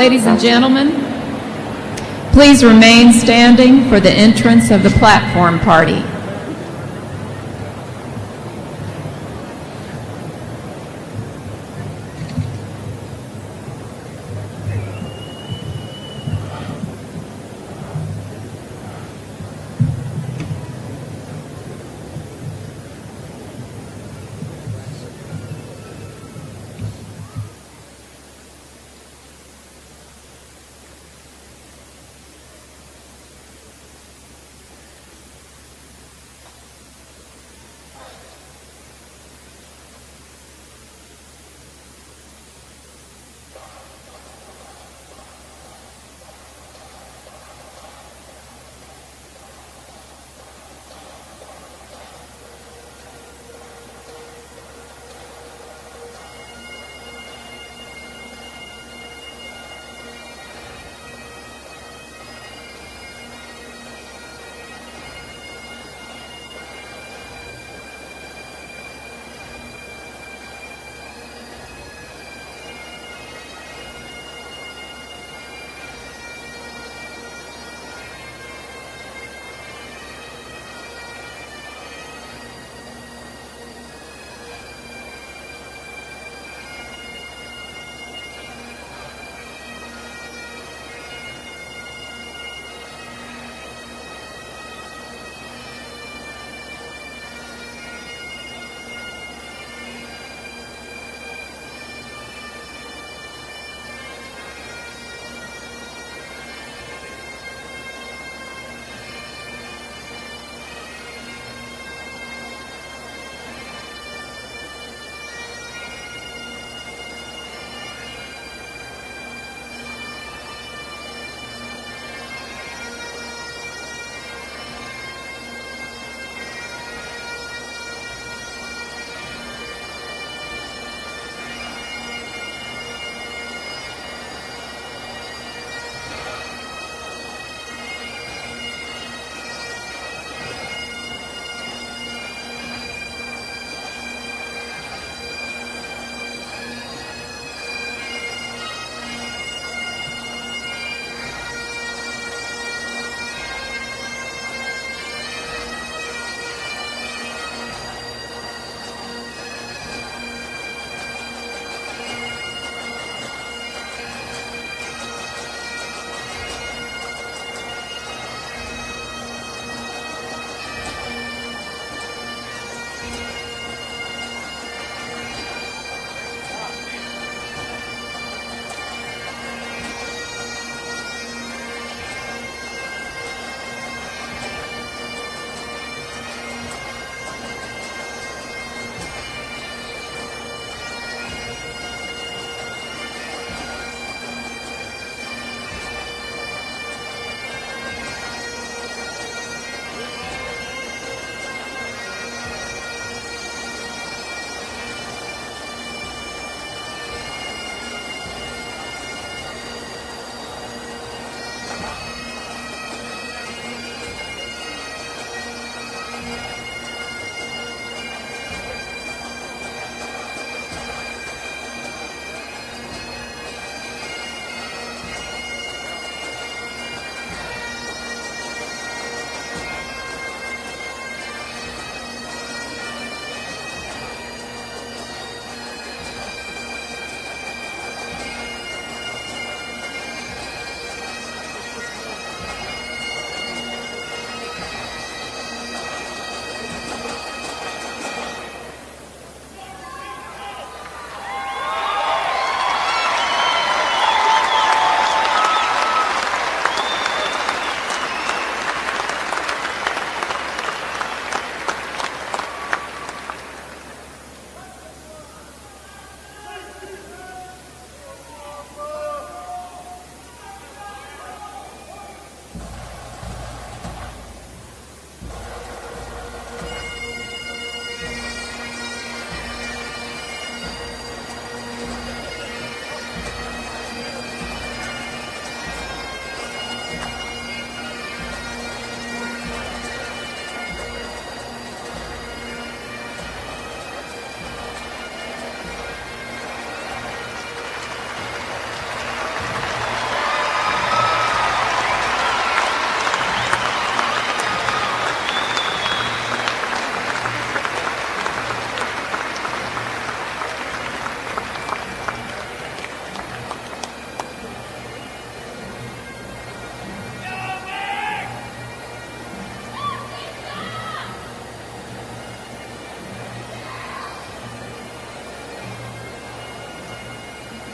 ladies and gentlemen, please remain standing for the entrance of the platform party.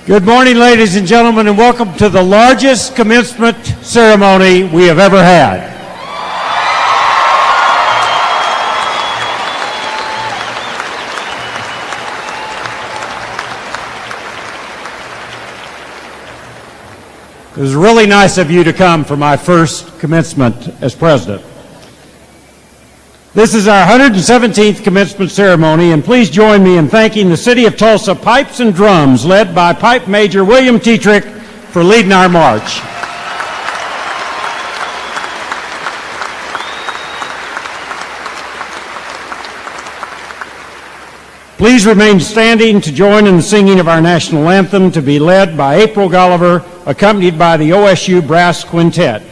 Good morning, ladies and gentlemen, and welcome to the largest commencement ceremony we have ever had. It was really nice of you to come for my first commencement as president. This is our 117th commencement ceremony, and please join me in thanking the City of Tulsa Pipes and Drums, led by Pipe Major William Tetrick, for leading our march. Please remain standing to join in the singing of our national anthem, to be led by April Golliver, accompanied by the OSU Brass Quintet.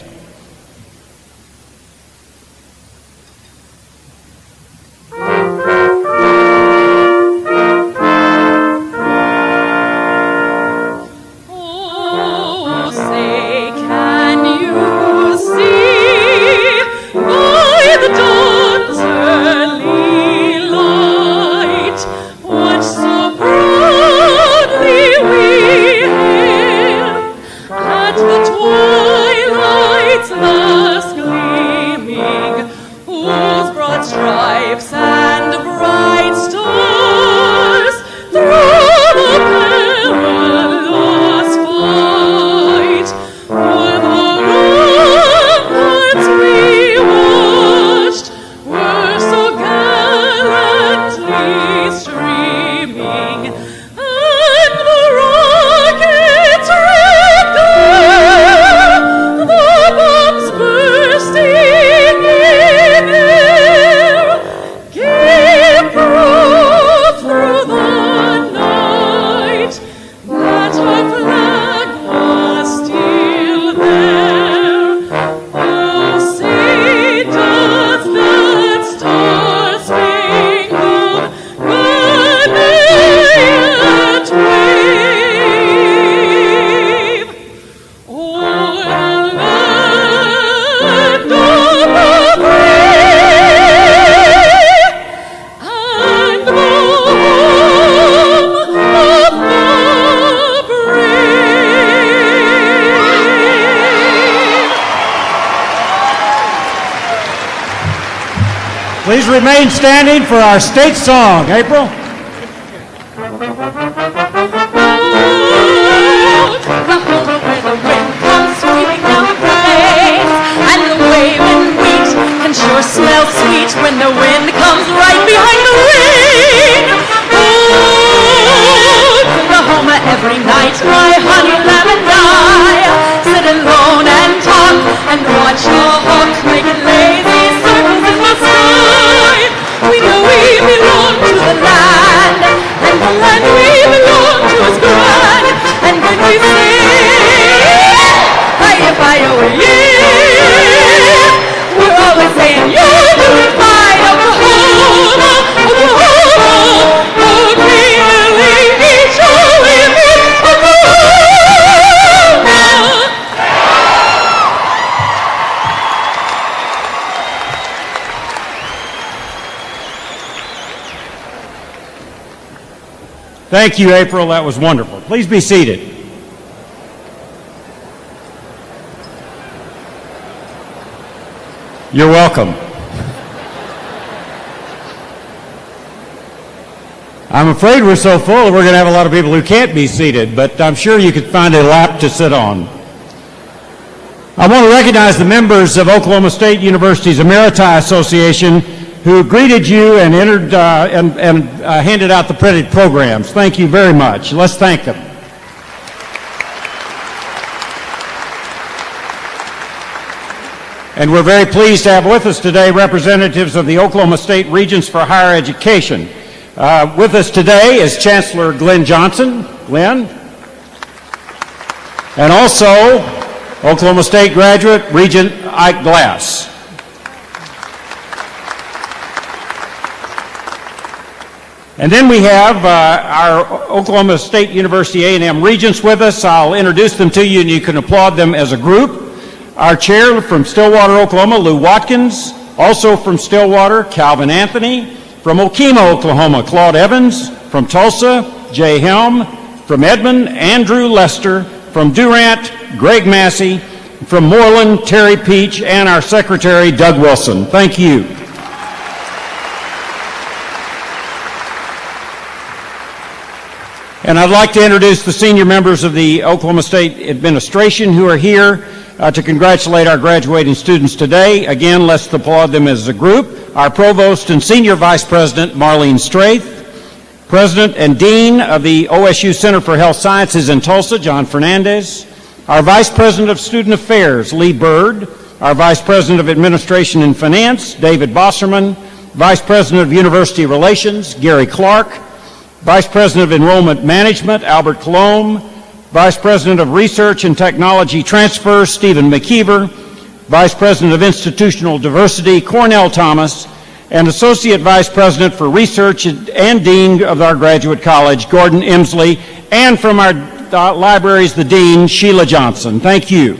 Please remain standing for our state song. April? Sure smells sweet when the wind comes right behind the wing. Oh, Oklahoma every night, my honey lamb and I sit alone and talk and watch a hawk making lazy circles in the sky. We know we belong to the land, and the land we belong to is grand. And when we sing, hi-yi-fi-yo-yi, we're always saying, you're doing fine, Oklahoma, Oklahoma, O-K-L-A-H-O-M-E, Oklahoma. Thank you, April. That was wonderful. Please be seated. You're welcome. I'm afraid we're so full that we're going to have a lot of people who can't be seated, but I'm sure you could find a lap to sit on. I want to recognize the members of Oklahoma State University's Emeriti Association who greeted you and entered and handed out the printed programs. Thank you very much. Let's thank them. And we're very pleased to have with us today representatives of the Oklahoma State Regents for Higher Education. With us today is Chancellor Glenn Johnson. Glenn. And also Oklahoma State graduate Regent Ike Glass. And then we have our Oklahoma State University A&M Regents with us. I'll introduce them to you and you can applaud them as a group. Our chair from Stillwater, Oklahoma, Lou Watkins. Also from Stillwater, Calvin Anthony. From Okemo, Oklahoma, Claude Evans. From Tulsa, Jay Helm. From Edmond, Andrew Lester. From Durant, Greg Massey. From Moreland, Terry Peach, and our Secretary, Doug Wilson. Thank you. And I'd like to introduce the senior members of the Oklahoma State Administration who are here to congratulate our graduating students today. Again, let's applaud them as a group. Our Provost and Senior Vice President, Marlene Straith. President and Dean of the OSU Center for Health Sciences in Tulsa, John Fernandez. Our Vice President of Student Affairs, Lee Bird. Our Vice President of Administration and Finance, David Bosserman. Vice President of University Relations, Gary Clark. Vice President of Enrollment Management, Albert Colomb. Vice President of Research and Technology Transfer, Stephen McKeever. Vice President of Institutional Diversity, Cornell Thomas. And Associate Vice President for Research and Dean of our Graduate College, Gordon Emsley. And from our libraries, the Dean, Sheila Johnson. Thank you.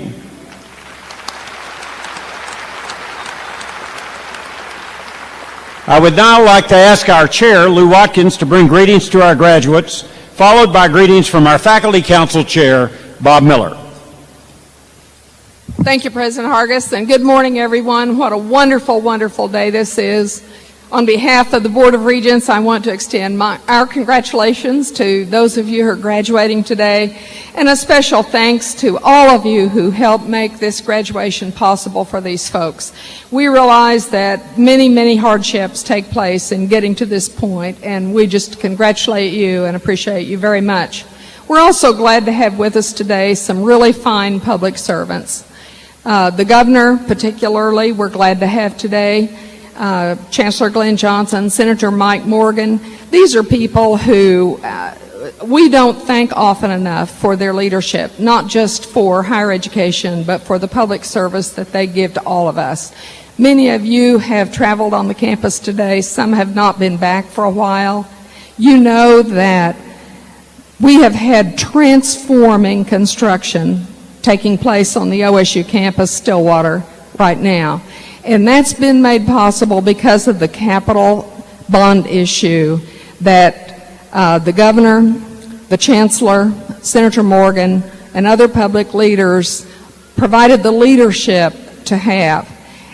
I would now like to ask our chair, Lou Watkins, to bring greetings to our graduates, followed by greetings from our Faculty Council Chair, Bob Miller. Thank you, President Hargis, and good morning, everyone. What a wonderful, wonderful day this is. On behalf of the Board of Regents, I want to extend our congratulations to those of you who are graduating today, and a special thanks to all of you who helped make this graduation possible for these folks. We realize that many, many hardships take place in getting to this point, and we just congratulate you and appreciate you very much. We're also glad to have with us today some really fine public servants. The governor, particularly, we're glad to have today. Chancellor Glenn Johnson, Senator Mike Morgan. These are people who we don't thank often enough for their leadership, not just for higher education, but for the public service that they give to all of us. Many of you have traveled on the campus today. Some have not been back for a while. You know that we have had transforming construction taking place on the OSU campus, Stillwater, right now. And that's been made possible because of the capital bond issue that the governor, the chancellor, Senator Morgan, and other public leaders provided the leadership to have.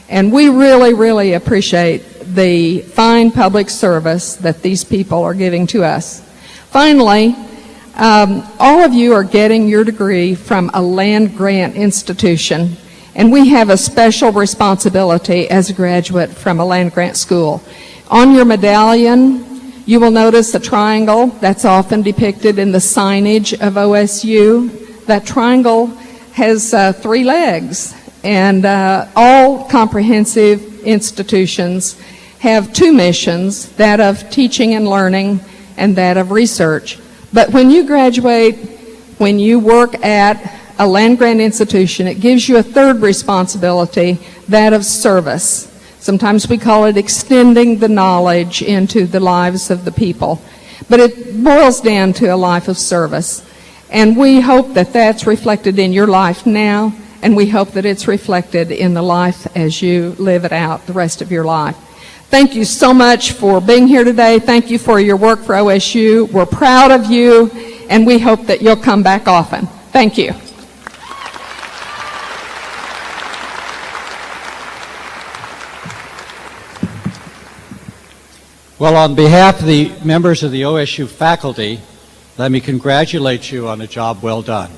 And we really, really appreciate the fine public service that these people are giving to us. Finally, all of you are getting your degree from a land-grant institution. And we have a special responsibility as a graduate from a land-grant school. On your medallion, you will notice a triangle that's often depicted in the signage of OSU. That triangle has 3 legs, and all comprehensive institutions have 2 missions, that of teaching and learning and that of research. But when you graduate, when you work at a land-grant institution, it gives you a 3rd responsibility, that of service. Sometimes we call it extending the knowledge into the lives of the people. But it boils down to a life of service. And we hope that that's reflected in your life now, and we hope that it's reflected in the life as you live it out the rest of your life. Thank you so much for being here today. Thank you for your work for OSU. We're proud of you, and we hope that you'll come back often. Thank you. Well, on behalf of the members of the OSU faculty, let me congratulate you on a job well done.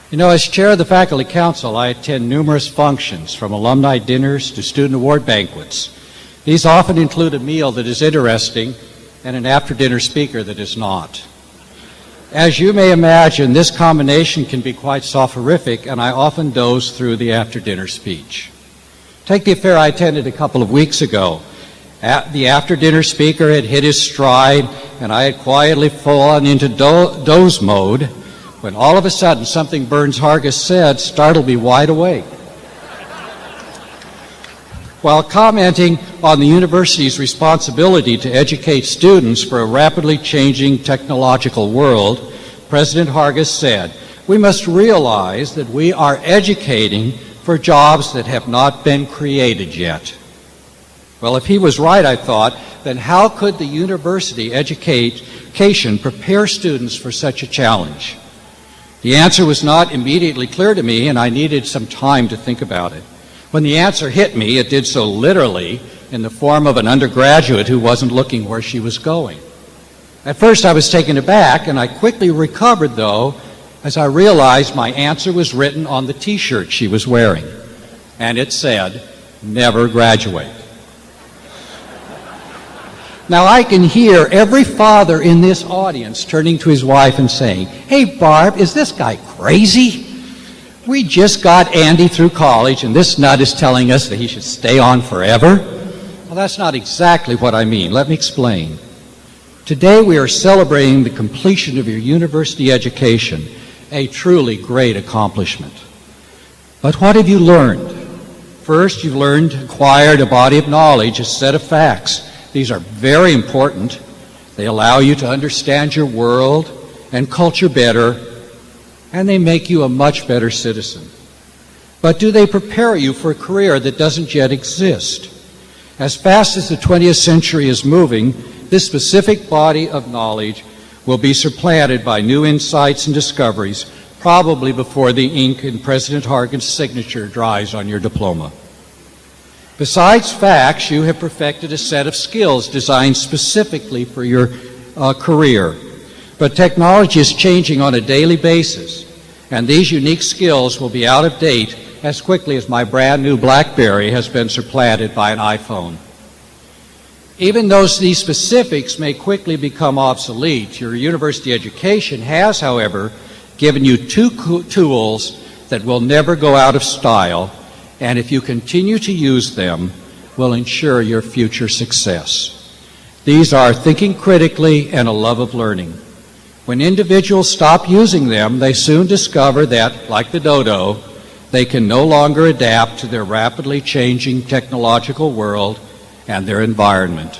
You know, as chair of the Faculty Council, I attend numerous functions, from alumni dinners to student award banquets. These often include a meal that is interesting and an after-dinner speaker that is not. As you may imagine, this combination can be quite soporific, and I often doze through the after-dinner speech. Take the affair I attended a couple of weeks ago. The after-dinner speaker had hit his stride, and I had quietly fallen into doze mode, when all of a sudden something Burns Hargis said startled me wide awake. While commenting on the university's responsibility to educate students for a rapidly changing technological world, President Hargis said, "We must realize that we are educating for jobs that have not been created yet." Well, if he was right, I thought, then how could the university education prepare students for such a challenge? The answer was not immediately clear to me, and I needed some time to think about it. When the answer hit me, it did so literally in the form of an undergraduate who wasn't looking where she was going. At first, I was taken aback, and I quickly recovered, though, as I realized my answer was written on the T-shirt she was wearing, and it said, "Never graduate." Now, I can hear every father in this audience turning to his wife and saying, "Hey, Barb, is this guy crazy? We just got Andy through college, and this nut is telling us that he should stay on forever?" Well, that's not exactly what I mean. Let me explain. Today, we are celebrating the completion of your university education, a truly great accomplishment. But what have you learned? First, you've acquired a body of knowledge, a set of facts. These are very important. They allow you to understand your world and culture better, and they make you a much better citizen. But do they prepare you for a career that doesn't yet exist? As fast as the 20th century is moving, this specific body of knowledge will be supplanted by new insights and discoveries, probably before the ink in President Harkin's signature dries on your diploma. Besides facts, you have perfected a set of skills designed specifically for your career. But technology is changing on a daily basis, and these unique skills will be out of date as quickly as my brand new BlackBerry has been supplanted by an iPhone. Even though these specifics may quickly become obsolete, your university education has, however, given you two tools that will never go out of style, and if you continue to use them, will ensure your future success. These are thinking critically and a love of learning. When individuals stop using them, they soon discover that, like the dodo, they can no longer adapt to their rapidly changing technological world and their environment.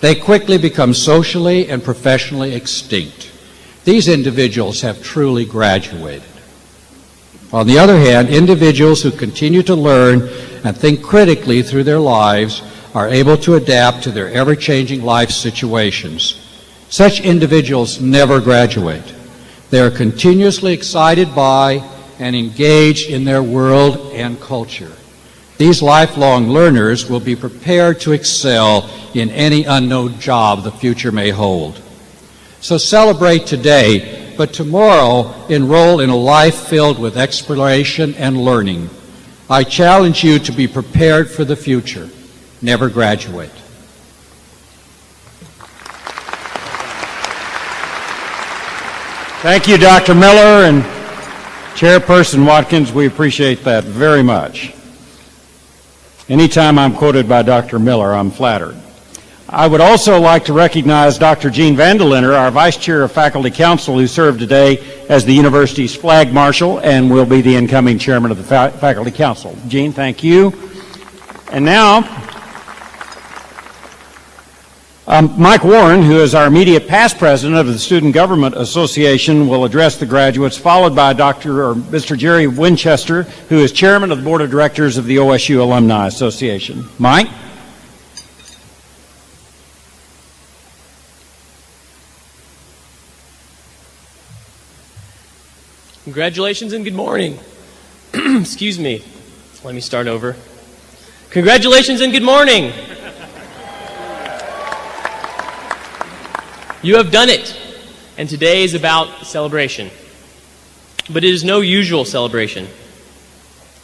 They quickly become socially and professionally extinct. These individuals have truly graduated. On the other hand, individuals who continue to learn and think critically through their lives are able to adapt to their ever-changing life situations. Such individuals never graduate. They are continuously excited by and engaged in their world and culture. These lifelong learners will be prepared to excel in any unknown job the future may hold. So celebrate today, but tomorrow enroll in a life filled with exploration and learning. I challenge you to be prepared for the future. Never graduate. Thank you, Dr. Miller and Chairperson Watkins. We appreciate that very much. Anytime I'm quoted by Dr. Miller, I'm flattered. I would also like to recognize Dr. Jean Vandeliner, our Vice Chair of Faculty Council, who served today as the university's flag marshal and will be the incoming chairman of the Faculty Council. Jean, thank you. And now, Mike Warren, who is our immediate past president of the Student Government Association, will address the graduates, followed by Mr. Jerry Winchester, who is chairman of the board of directors of the OSU Alumni Association. Mike? Congratulations and good morning. Excuse me. Let me start over. Congratulations and good morning. You have done it, and today is about celebration. But it is no usual celebration.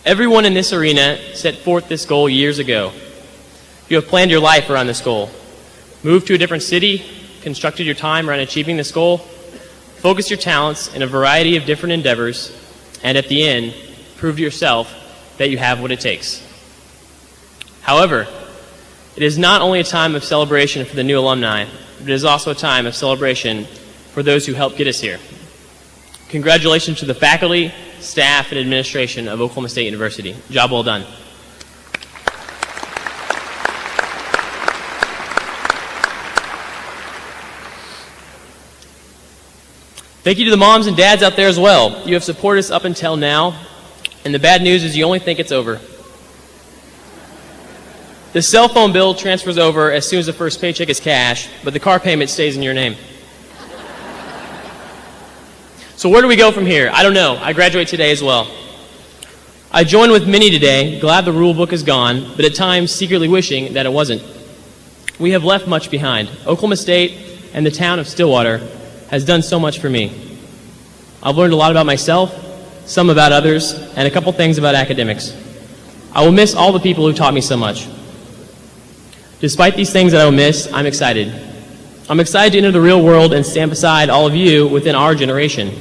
Everyone in this arena set forth this goal years ago. You have planned your life around this goal, moved to a different city, constructed your time around achieving this goal, focused your talents in a variety of different endeavors, and at the end, proved to yourself that you have what it takes. However, it is not only a time of celebration for the new alumni, but it is also a time of celebration for those who helped get us here. Congratulations to the faculty, staff, and administration of Oklahoma State University. Job well done. Thank you to the moms and dads out there as well. You have supported us up until now, and the bad news is you only think it's over. The cell phone bill transfers over as soon as the first paycheck is cash, but the car payment stays in your name. So where do we go from here? I don't know. I graduate today as well. I join with many today, glad the rule book is gone, but at times secretly wishing that it wasn't. We have left much behind. Oklahoma State and the town of Stillwater has done so much for me. I've learned a lot about myself, some about others, and a couple things about academics. I will miss all the people who taught me so much. Despite these things that I will miss, I'm excited. I'm excited to enter the real world and stand beside all of you within our generation.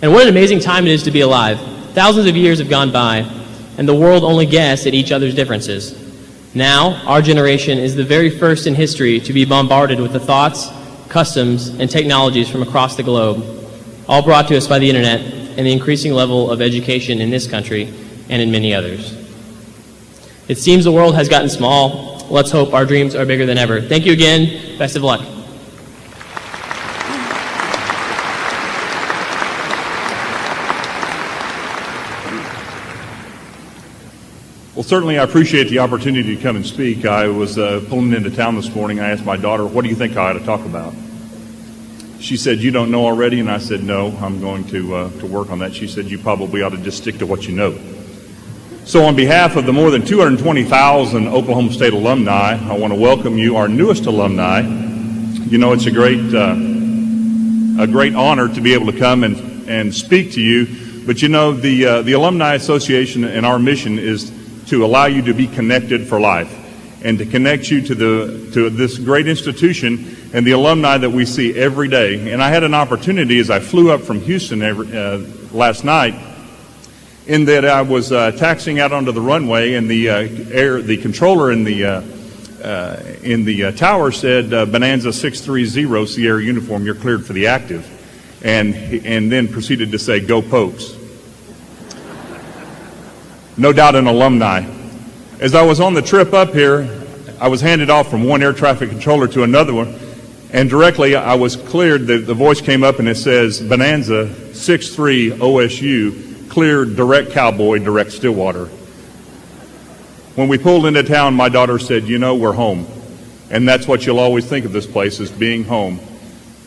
And what an amazing time it is to be alive. Thousands of years have gone by, and the world only guessed at each other's differences. Now, our generation is the very first in history to be bombarded with the thoughts, customs, and technologies from across the globe, all brought to us by the internet and the increasing level of education in this country and in many others. It seems the world has gotten small. Let's hope our dreams are bigger than ever. Thank you again. Best of luck. Well, certainly I appreciate the opportunity to come and speak. I was pulling into town this morning. I asked my daughter, what do you think I ought to talk about? She said, you don't know already? And I said, no, I'm going to work on that. She said, you probably ought to just stick to what you know. So on behalf of the more than 220,000 Oklahoma State alumni, I want to welcome you, our newest alumni. You know, it's a great honor to be able to come and speak to you. But you know, the Alumni Association and our mission is to allow you to be connected for life and to connect you to this great institution and the alumni that we see every day. And I had an opportunity as I flew up from Houston last night, in that I was taxiing out onto the runway, and the controller in the tower said, Bonanza 630 Sierra uniform, you're cleared for the active, and then proceeded to say, go Pokes. No doubt an alumni. As I was on the trip up here, I was handed off from one air traffic controller to another one, and directly I was cleared. The voice came up and it says, Bonanza 6-3 OSU, cleared direct Cowboy, direct Stillwater. When we pulled into town, my daughter said, you know, we're home. And that's what you'll always think of this place, as being home.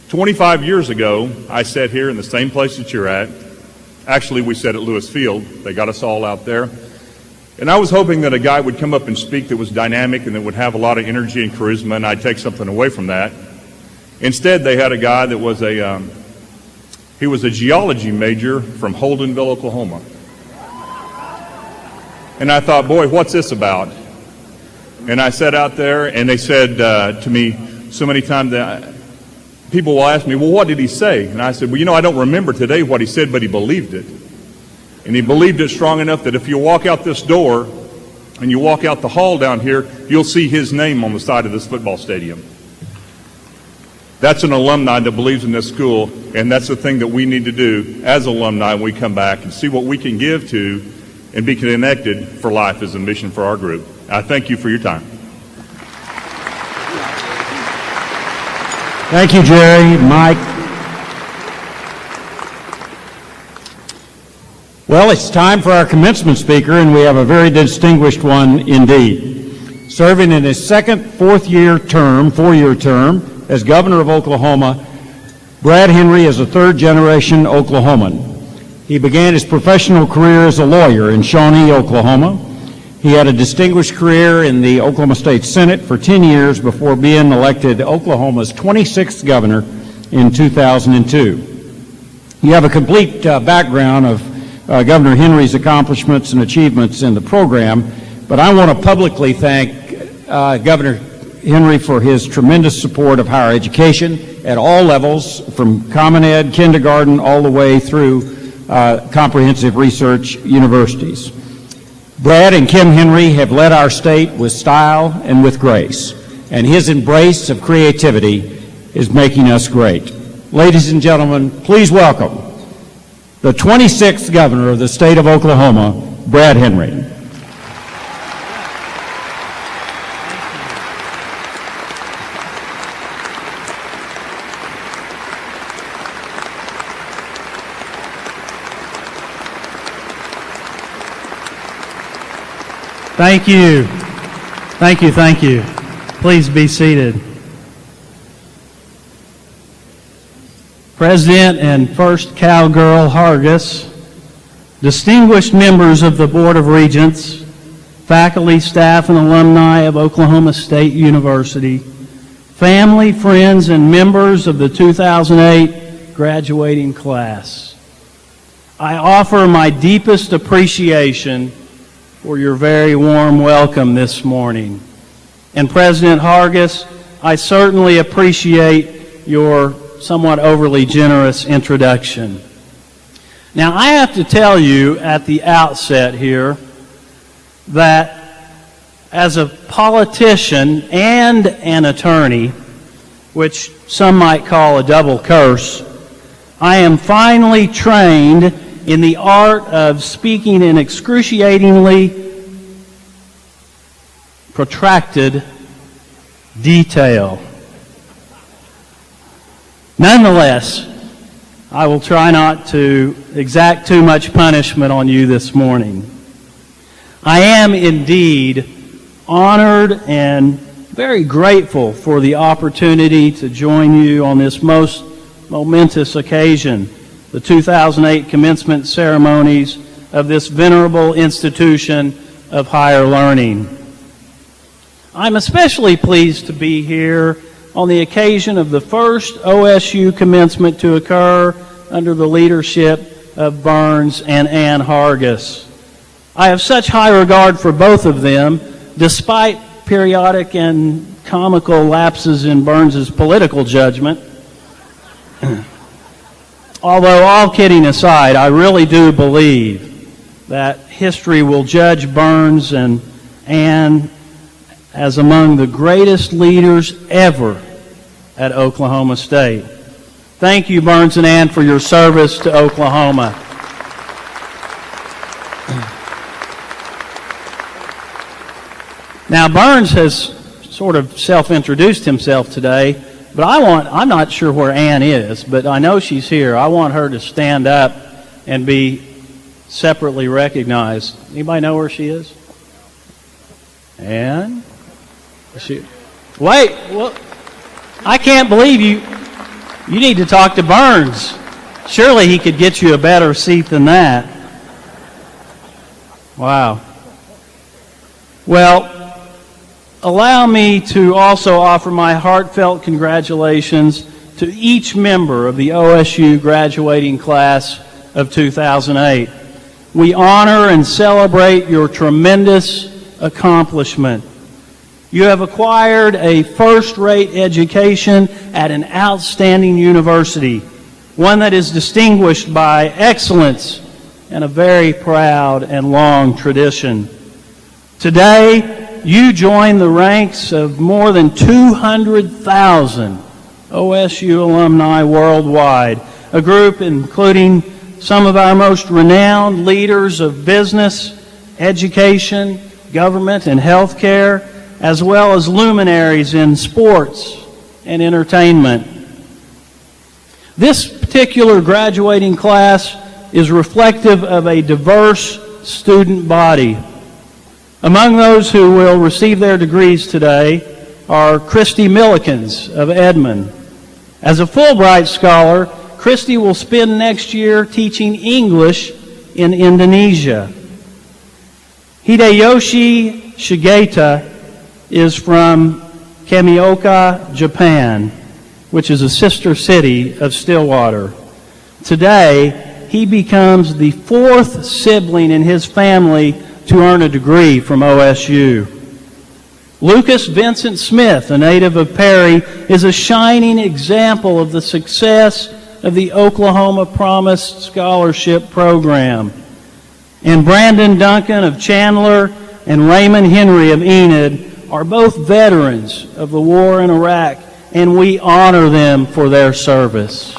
25 years ago, I sat here in the same place that you're at. Actually, we sat at Lewis Field. They got us all out there. And I was hoping that a guy would come up and speak that was dynamic and that would have a lot of energy and charisma, and I'd take something away from that. Instead, they had a guy that was he was a geology major from Holdenville, Oklahoma. And I thought, boy, what's this about? And I sat out there, and they said to me so many times that people will ask me, well, what did he say? And I said, well, you know, I don't remember today what he said, but he believed it. And he believed it strong enough that if you walk out this door and you walk out the hall down here, you'll see his name on the side of this football stadium. That's an alumni that believes in this school, and that's the thing that we need to do as alumni when we come back and see what we can give to and be connected for life as a mission for our group. I thank you for your time. Thank you, Jerry. Mike. Well, it's time for our commencement speaker, and we have a very distinguished one indeed. Serving in his second four-year term as governor of Oklahoma, Brad Henry is a third-generation Oklahoman. He began his professional career as a lawyer in Shawnee, Oklahoma. He had a distinguished career in the Oklahoma State Senate for 10 years before being elected Oklahoma's 26th governor in 2002. You have a complete background of Governor Henry's accomplishments and achievements in the program, but I want to publicly thank Governor Henry for his tremendous support of higher education at all levels, from Common Ed, kindergarten, all the way through comprehensive research universities. Brad and Kim Henry have led our state with style and with grace, and his embrace of creativity is making us great. Ladies and gentlemen, please welcome the 26th governor of the state of Oklahoma, Brad Henry. Thank you. Thank you, thank you. Please be seated. President and First Cowgirl Hargis, distinguished members of the Board of Regents, faculty, staff, and alumni of Oklahoma State University, family, friends, and members of the 2008 graduating class, I offer my deepest appreciation for your very warm welcome this morning. And President Hargis, I certainly appreciate your somewhat overly generous introduction. Now, I have to tell you at the outset here that as a politician and an attorney, which some might call a double curse, I am finally trained in the art of speaking in excruciatingly protracted detail. Nonetheless, I will try not to exact too much punishment on you this morning. I am indeed honored and very grateful for the opportunity to join you on this most momentous occasion, the 2008 commencement ceremonies of this venerable institution of higher learning. I'm especially pleased to be here on the occasion of the first OSU commencement to occur under the leadership of Burns and Ann Hargis. I have such high regard for both of them, despite periodic and comical lapses in Burns's political judgment. Although, all kidding aside, I really do believe that history will judge Burns and Ann as among the greatest leaders ever at Oklahoma State. Thank you, Burns and Ann, for your service to Oklahoma. Now, Burns has sort of self-introduced himself today, but I'm not sure where Ann is, but I know she's here. I want her to stand up and be separately recognized. Anybody know where she is? Ann? Wait, well, I can't believe you. You need to talk to Burns. Surely he could get you a better seat than that. Wow. Well, allow me to also offer my heartfelt congratulations to each member of the OSU graduating class of 2008. We honor and celebrate your tremendous accomplishment. You have acquired a first-rate education at an outstanding university, one that is distinguished by excellence and a very proud and long tradition. Today, you join the ranks of more than 200,000 OSU alumni worldwide, a group including some of our most renowned leaders of business, education, government, and healthcare, as well as luminaries in sports and entertainment. This particular graduating class is reflective of a diverse student body. Among those who will receive their degrees today are Christy Millikins of Edmond. As a Fulbright scholar, Christy will spend next year teaching English in Indonesia. Hideyoshi Shigeta is from Kamioka, Japan, which is a sister city of Stillwater. Today, he becomes the fourth sibling in his family to earn a degree from OSU. Lucas Vincent Smith, a native of Perry, is a shining example of the success of the Oklahoma Promise Scholarship Program. And Brandon Duncan of Chandler and Raymond Henry of Enid are both veterans of the war in Iraq, and we honor them for their service.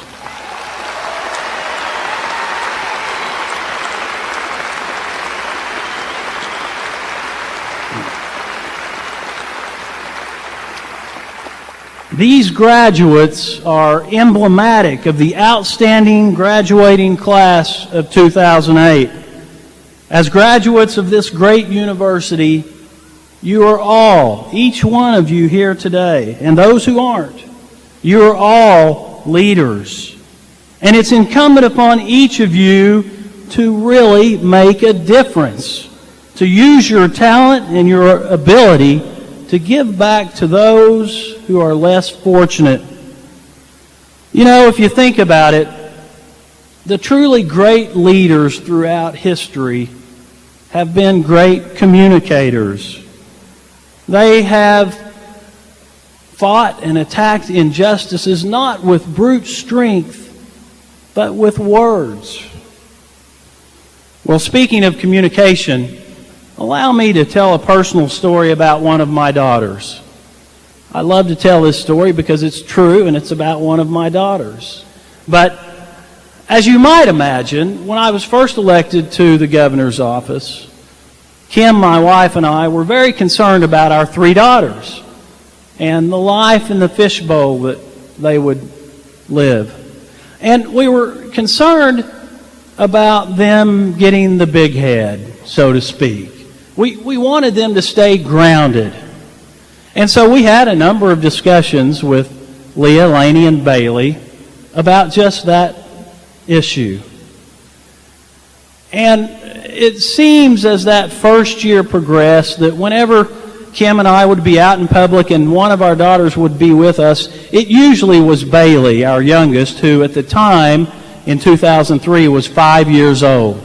These graduates are emblematic of the outstanding graduating class of 2008. As graduates of this great university, You are all, each one of you here today, and those who aren't, you are all leaders. And it's incumbent upon each of you to really make a difference, to use your talent and your ability to give back to those who are less fortunate. You know, if you think about it, the truly great leaders throughout history have been great communicators. They have fought and attacked injustices not with brute strength, but with words. Well, speaking of communication, allow me to tell a personal story about one of my daughters. I love to tell this story because it's true and it's about one of my daughters. But as you might imagine, when I was first elected to the governor's office, Kim, my wife, and I were very concerned about our 3 daughters and the life in the fishbowl that they would live. And we were concerned about them getting the big head, so to speak. We wanted them to stay grounded. And so we had a number of discussions with Leah, Laney, and Bailey about just that issue. And it seems as that first year progressed that whenever Kim and I would be out in public and one of our daughters would be with us, it usually was Bailey, our youngest, who at the time in 2003 was 5 years old.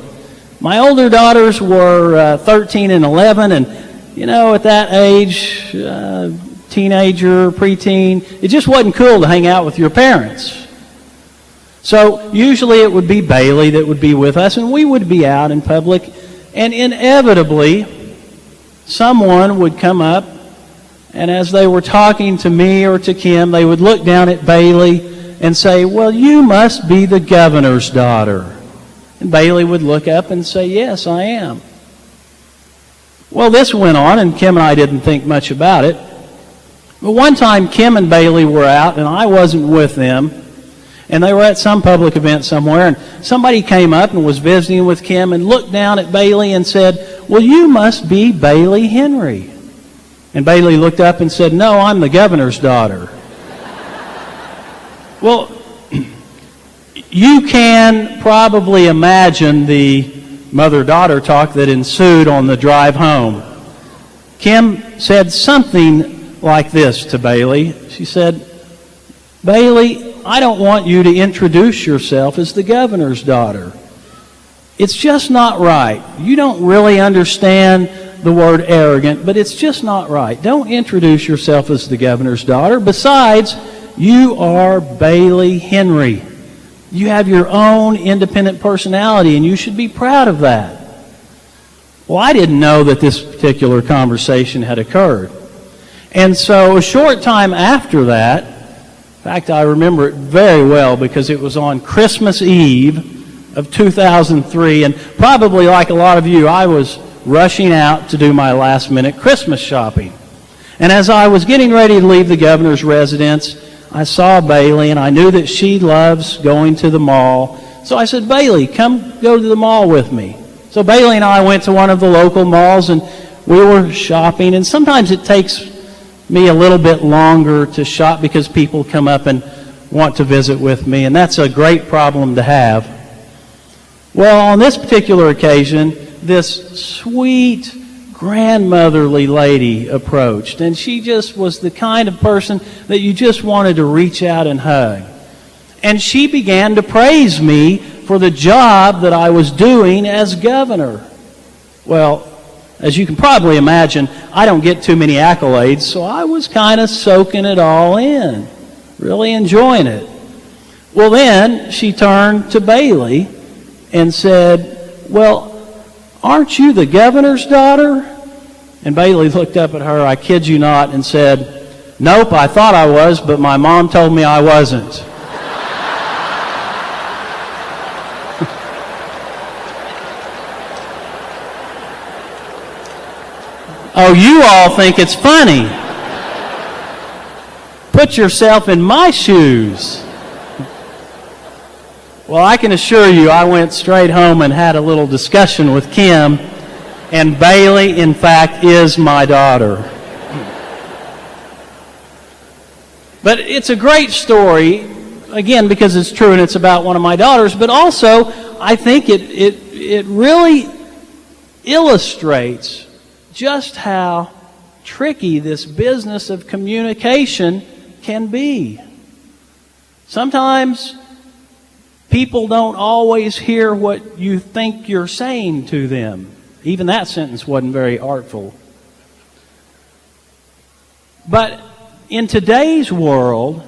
My older daughters were 13 and 11, and you know, at that age, teenager, preteen, it just wasn't cool to hang out with your parents. So usually it would be Bailey that would be with us, and we would be out in public, and inevitably someone would come up, and as they were talking to me or to Kim, they would look down at Bailey and say, "Well, you must be the governor's daughter." And Bailey would look up and say, "Yes, I am." Well, this went on, and Kim and I didn't think much about it. But one time, Kim and Bailey were out, and I wasn't with them, and they were at some public event somewhere, and somebody came up and was visiting with Kim and looked down at Bailey and said, "Well, you must be Bailey Henry." And Bailey looked up and said, "No, I'm the governor's daughter." Well, you can probably imagine the mother-daughter talk that ensued on the drive home. Kim said something like this to Bailey. She said, "Bailey, I don't want you to introduce yourself as the governor's daughter. It's just not right. You don't really understand the word arrogant, but it's just not right. Don't introduce yourself as the governor's daughter. Besides, you are Bailey Henry. You have your own independent personality, and you should be proud of that." Well, I didn't know that this particular conversation had occurred. And so a short time after that, in fact, I remember it very well because it was on Christmas Eve of 2003, and probably like a lot of you, I was rushing out to do my last-minute Christmas shopping. And as I was getting ready to leave the governor's residence, I saw Bailey, and I knew that she loves going to the mall. So I said, "Bailey, come go to the mall with me." So Bailey and I went to one of the local malls, and we were shopping. And sometimes it takes me a little bit longer to shop because people come up and want to visit with me, and that's a great problem to have. Well, on this particular occasion, this sweet, grandmotherly lady approached, and she just was the kind of person that you just wanted to reach out and hug. And she began to praise me for the job that I was doing as governor. Well, as you can probably imagine, I don't get too many accolades, so I was kind of soaking it all in, really enjoying it. Well, then she turned to Bailey and said, "Well, aren't you the governor's daughter?" And Bailey looked up at her, I kid you not, and said, "Nope, I thought I was, but my mom told me I wasn't." Oh, you all think it's funny. Put yourself in my shoes. Well, I can assure you I went straight home and had a little discussion with Kim, And Bailey, in fact, is my daughter. But it's a great story, again, because it's true and it's about one of my daughters, but also I think it really illustrates just how tricky this business of communication can be. Sometimes people don't always hear what you think you're saying to them. Even that sentence wasn't very artful. But in today's world,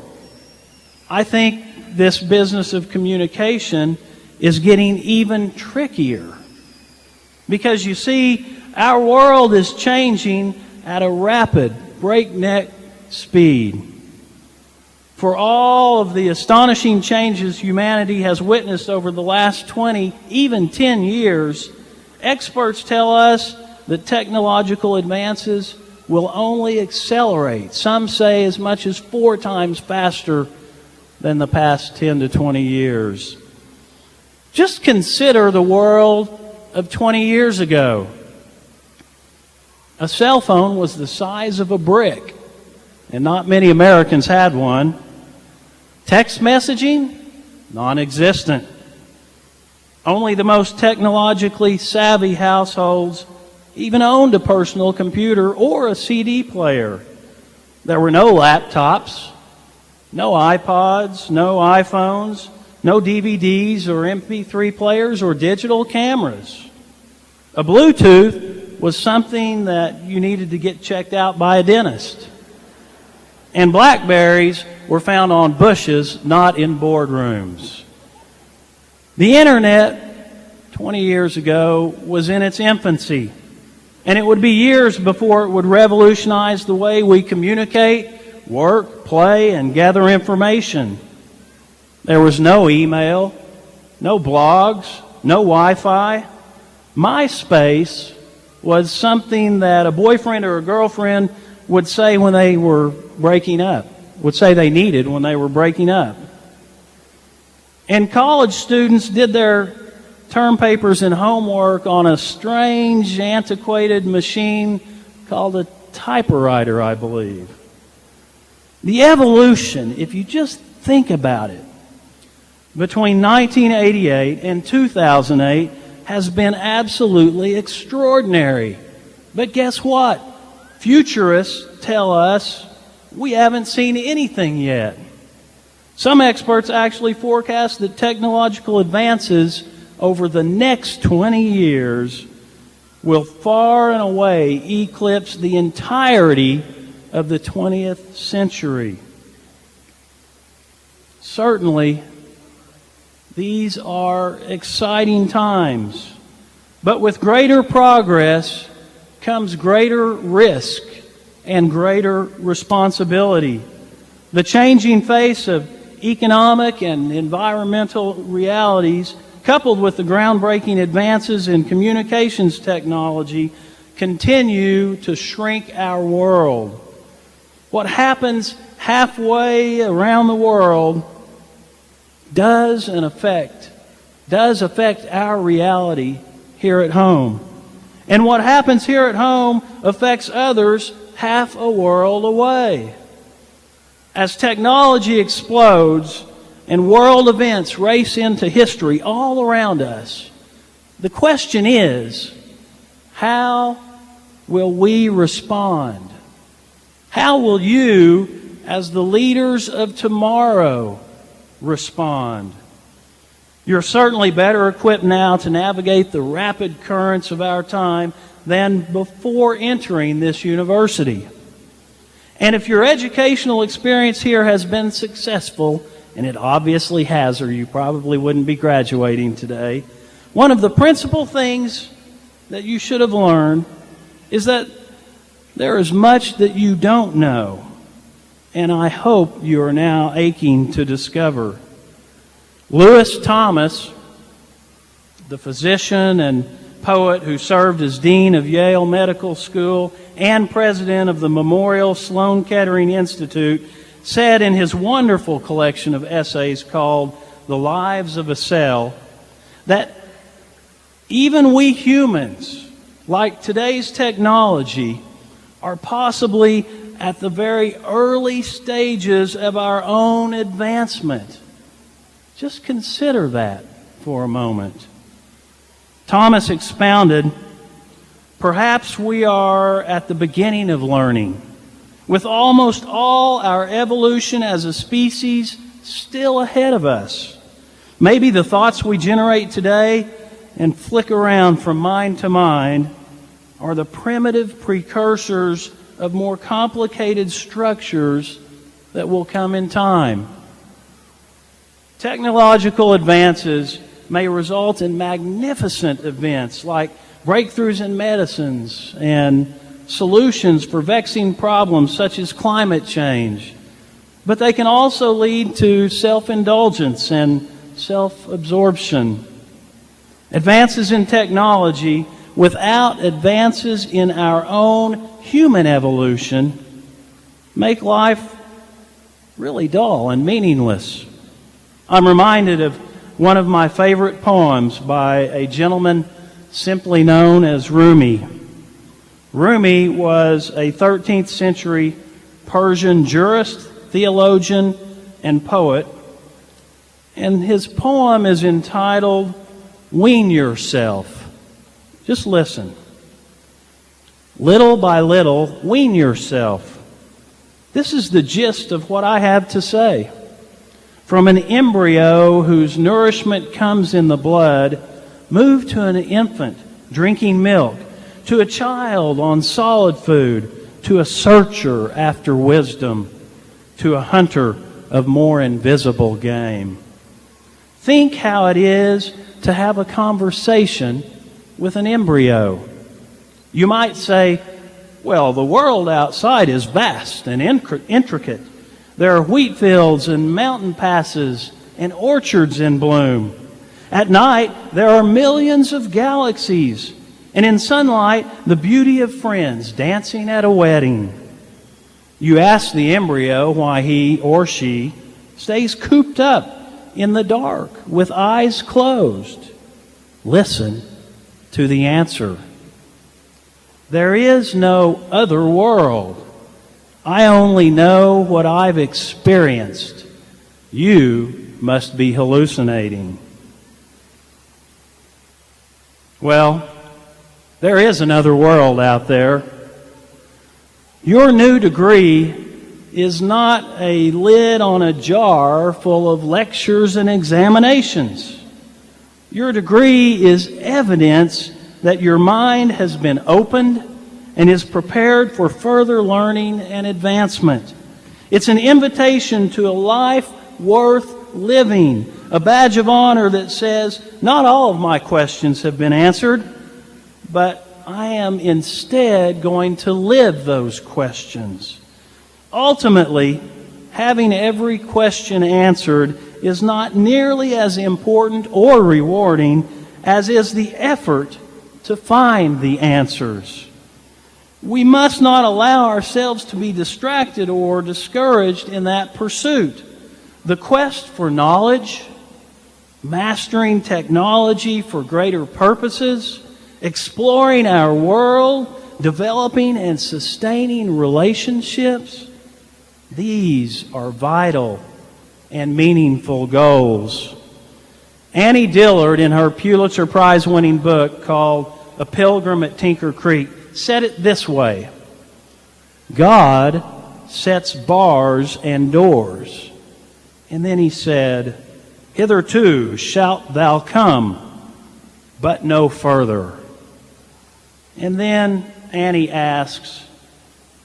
I think this business of communication is getting even trickier. Because you see, our world is changing at a rapid, breakneck speed. For all of the astonishing changes humanity has witnessed over the last 20, even 10 years, experts tell us that technological advances will only accelerate. Some say as much as 4 times faster than the past 10 to 20 years. Just consider the world of 20 years ago. A cell phone was the size of a brick, and not many Americans had one. Text messaging? Non-existent. Only the most technologically savvy households even owned a personal computer or a CD player. There were no laptops, no iPods, no iPhones, no DVDs or MP3 players or digital cameras. A Bluetooth was something that you needed to get checked out by a dentist. And Blackberries were found on bushes, not in boardrooms. The Internet, 20 years ago, was in its infancy. And it would be years before it would revolutionize the way we communicate, work, play, and gather information. There was no email, no blogs, no Wi-Fi. MySpace was something that a boyfriend or a girlfriend would say when they were breaking up, would say they needed when they were breaking up. And college students did their term papers and homework on a strange, antiquated machine called a typewriter, I believe. The evolution, if you just think about it, between 1988 and 2008 has been absolutely extraordinary. But guess what? Futurists tell us we haven't seen anything yet. Some experts actually forecast that technological advances over the next 20 years will far and away eclipse the entirety of the 20th century. Certainly, these are exciting times, but with greater progress comes greater risk and greater responsibility. The changing face of economic and environmental realities, coupled with the groundbreaking advances in communications technology, continue to shrink our world. What happens halfway around the world does affect our reality here at home. And what happens here at home affects others half a world away. As technology explodes and world events race into history all around us, the question is, how will we respond? How will you, as the leaders of tomorrow, respond? You're certainly better equipped now to navigate the rapid currents of our time than before entering this university. And if your educational experience here has been successful, and it obviously has, or you probably wouldn't be graduating today, one of the principal things that you should have learned is that there is much that you don't know, and I hope you are now aching to discover. Lewis Thomas, the physician and poet who served as dean of Yale Medical School and president of the Memorial Sloan Kettering Institute, said in his wonderful collection of essays called The Lives of a Cell that even we humans like today's technology, are possibly at the very early stages of our own advancement. Just consider that for a moment. Thomas expounded, perhaps we are at the beginning of learning, with almost all our evolution as a species still ahead of us. Maybe the thoughts we generate today and flick around from mind to mind are the primitive precursors of more complicated structures that will come in time. Technological advances may result in magnificent events like breakthroughs in medicines and solutions for vexing problems such as climate change. But they can also lead to self-indulgence and self-absorption. Advances in technology without advances in our own human evolution make life really dull and meaningless. I'm reminded of one of my favorite poems by a gentleman simply known as Rumi. Rumi was a 13th century Persian jurist, theologian, and poet, and his poem is entitled Wean Yourself. Just listen. Little by little, wean yourself. This is the gist of what I have to say. From an embryo whose nourishment comes in the blood, move to an infant drinking milk, to a child on solid food, to a searcher after wisdom, to a hunter of more invisible game. Think how it is to have a conversation with an embryo. You might say, well, the world outside is vast and intricate. There are wheat fields and mountain passes and orchards in bloom. At night, there are millions of galaxies, and in sunlight, the beauty of friends dancing at a wedding. You ask the embryo why he or she stays cooped up in the dark with eyes closed. Listen to the answer. There is no other world. I only know what I've experienced. You must be hallucinating. Well, there is another world out there. Your new degree is not a lid on a jar full of lectures and examinations. Your degree is evidence that your mind has been opened and is prepared for further learning and advancement. It's an invitation to a life worth living, a badge of honor that says, not all of my questions have been answered, but I am instead going to live those questions. Ultimately, having every question answered is not nearly as important or rewarding as is the effort to find the answers. We must not allow ourselves to be distracted or discouraged in that pursuit. The quest for knowledge, mastering technology for greater purposes, exploring our world, developing and sustaining relationships, these are vital and meaningful goals. Annie Dillard, in her Pulitzer Prize-winning book called A Pilgrim at Tinker Creek, said it this way: God sets bars and doors. And then he said, hitherto shalt thou come, but no further. And then Annie asks,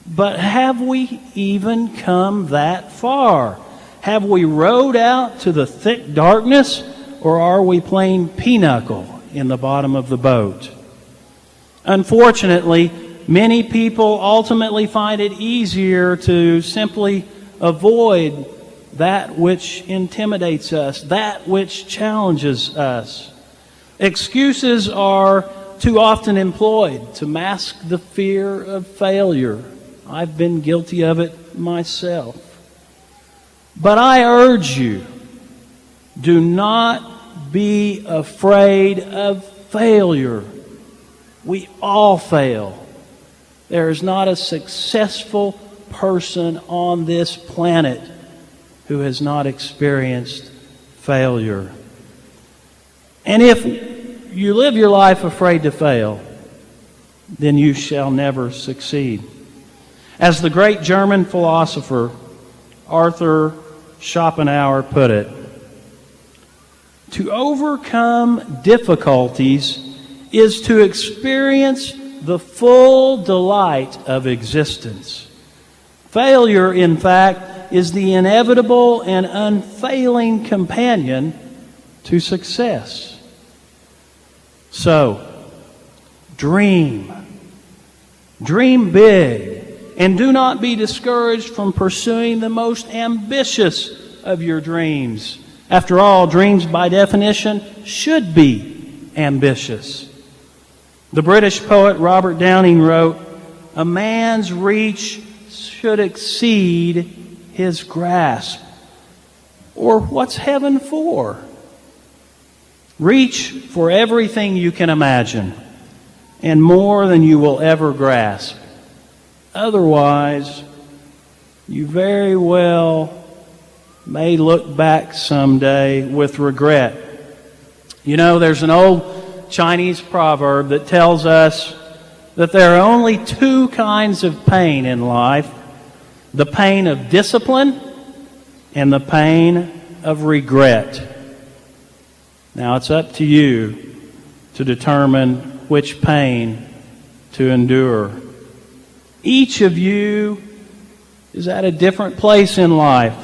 but have we even come that far? Have we rode out to the thick darkness, or are we playing pinochle in the bottom of the boat? Unfortunately, many people ultimately find it easier to simply avoid that which intimidates us, that which challenges us. Excuses are too often employed to mask the fear of failure. I've been guilty of it myself. But I urge you, do not be afraid of failure. We all fail. There is not a successful person on this planet who has not experienced failure. And if you live your life afraid to fail, then you shall never succeed. As the great German philosopher Arthur Schopenhauer put it, to overcome difficulties is to experience the full delight of existence. Failure, in fact, is the inevitable and unfailing companion to success. So, dream. Dream big, and do not be discouraged from pursuing the most ambitious of your dreams. After all, dreams by definition should be ambitious. The British poet Robert Downing wrote, "A man's reach should exceed his grasp." Or what's heaven for? Reach for everything you can imagine, and more than you will ever grasp. Otherwise, you very well may look back someday with regret. You know, there's an old Chinese proverb that tells us that there are only two kinds of pain in life: the pain of discipline and the pain of regret. Now it's up to you to determine which pain to endure. Each of you is at a different place in life.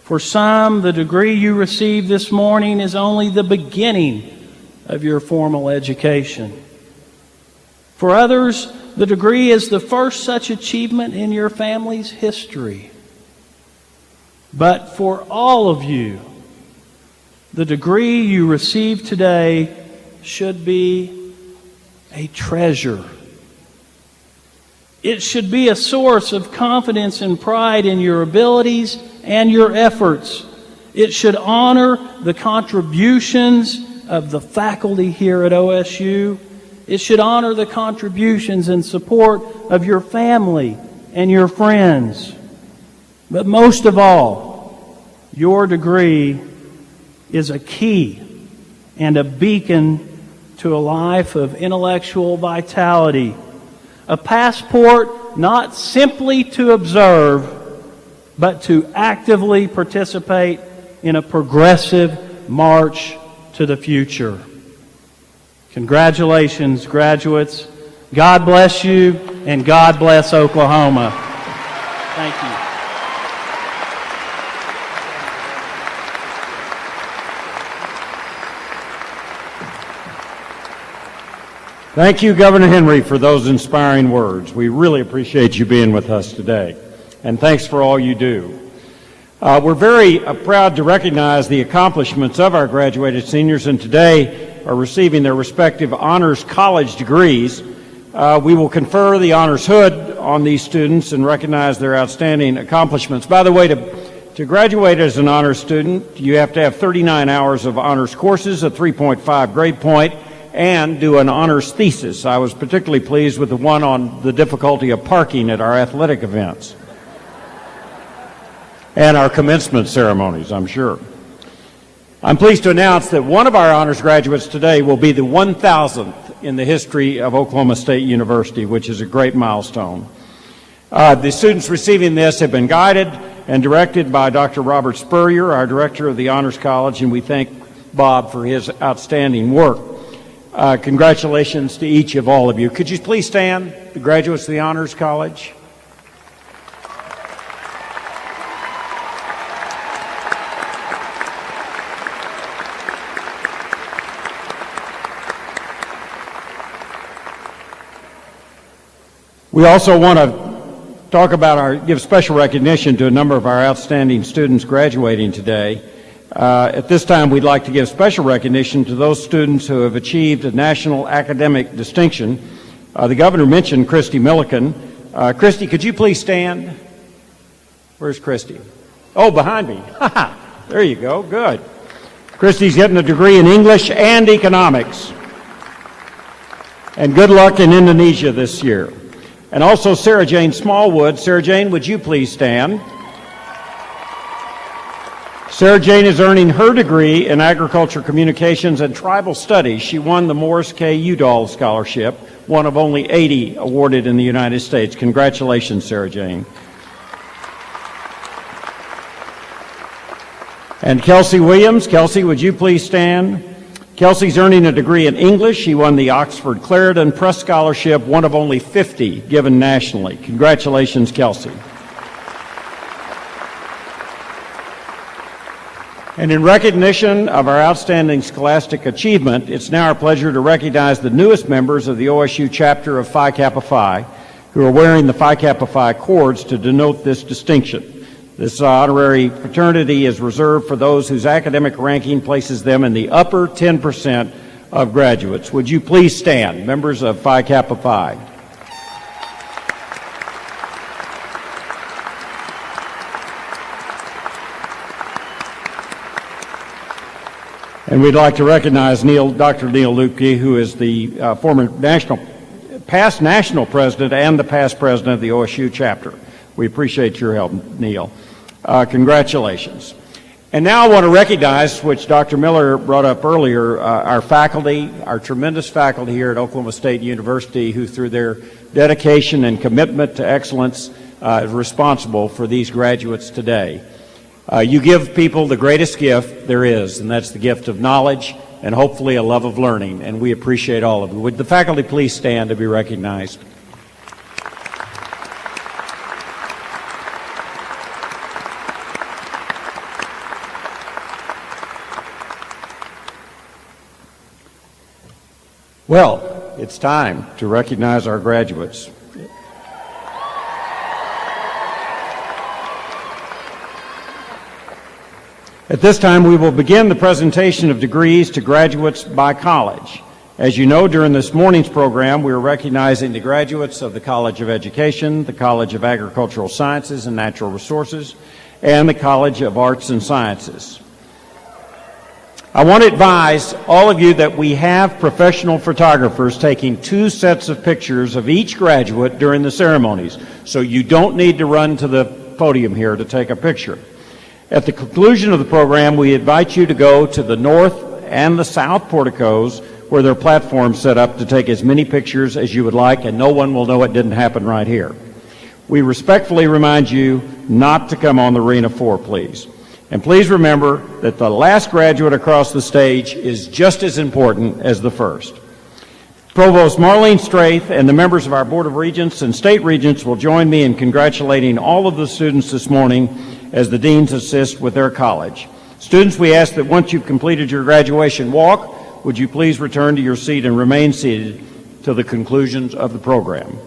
For some, the degree you receive this morning is only the beginning of your formal education. For others, the degree is the first such achievement in your family's history. But for all of you, the degree you receive today should be a treasure. It should be a source of confidence and pride in your abilities and your efforts. It should honor the contributions of the faculty here at OSU. It should honor the contributions and support of your family and your friends. But most of all, your degree is a key and a beacon to a life of intellectual vitality. A passport not simply to observe, but to actively participate in a progressive march to the future. Congratulations, graduates. God bless you, and God bless Oklahoma. Thank you. Thank you, Governor Henry, for those inspiring words. We really appreciate you being with us today. And thanks for all you do. We're very proud to recognize the accomplishments of our graduated seniors, and today are receiving their respective honors college degrees. We will confer the honors hood on these students and recognize their outstanding accomplishments. By the way, to graduate as an honors student, you have to have 39 hours of honors courses, a 3.5 grade point, and do an honors thesis. I was particularly pleased with the one on the difficulty of parking at our athletic events and our commencement ceremonies, I'm sure. I'm pleased to announce that one of our honors graduates today will be the 1,000th in the history of Oklahoma State University, which is a great milestone. The students receiving this have been guided and directed by Dr. Robert Spurrier, our director of the Honors College, and we thank Bob for his outstanding work. Congratulations to each of all of you. Could you please stand, the graduates of the Honors College? We also want to give special recognition to a number of our outstanding students graduating today. At this time, we'd like to give special recognition to those students who have achieved a national academic distinction. The governor mentioned Christy Milliken. Christy, could you please stand? Where's Christy? Oh, behind me. There you go. Good. Christy's getting a degree in English and economics. And good luck in Indonesia this year. And also Sarah Jane Smallwood. Sarah Jane, would you please stand? Sarah Jane is earning her degree in Agriculture Communications and Tribal Studies. She won the Morris K. Udall Scholarship, one of only 80 awarded in the United States. Congratulations, Sarah Jane. And Kelsey Williams. Kelsey, would you please stand? Kelsey's earning a degree in English. She won the Oxford Clarendon Press Scholarship, one of only 50 given nationally. Congratulations, Kelsey. And in recognition of our outstanding scholastic achievement, it's now our pleasure to recognize the newest members of the OSU chapter of Phi Kappa Phi, who are wearing the Phi Kappa Phi cords to denote this distinction. This honorary fraternity is reserved for those whose academic ranking places them in the upper 10% of graduates. Would you please stand, members of Phi Kappa Phi? And we'd like to recognize Dr. Neil Lupke, who is the former past national president and the past president of the OSU chapter. We appreciate your help, Neil. Congratulations. And now I want to recognize, which Dr. Miller brought up earlier, our faculty, our tremendous faculty here at Oklahoma State University, who through their dedication and commitment to excellence is responsible for these graduates today. You give people the greatest gift there is, and that's the gift of knowledge and hopefully a love of learning, and we appreciate all of you. Would the faculty please stand to be recognized? Well, it's time to recognize our graduates. At this time, we will begin the presentation of degrees to graduates by college. As you know, during this morning's program, we are recognizing the graduates of the College of Education, the College of Agricultural Sciences and Natural Resources, and the College of Arts and Sciences. I want to advise all of you that we have professional photographers taking 2 sets of pictures of each graduate during the ceremonies, so you don't need to run to the podium here to take a picture. At the conclusion of the program, we invite you to go to the north and the south porticos where there are platforms set up to take as many pictures as you would like, and no one will know it didn't happen right here. We respectfully remind you not to come on the arena floor, please. And please remember that the last graduate across the stage is just as important as the first. Provost Marlene Straith and the members of our Board of Regents and State Regents will join me in congratulating all of the students this morning as the deans assist with their college. Students, we ask that once you've completed your graduation walk, would you please return to your seat and remain seated till the conclusions of the program.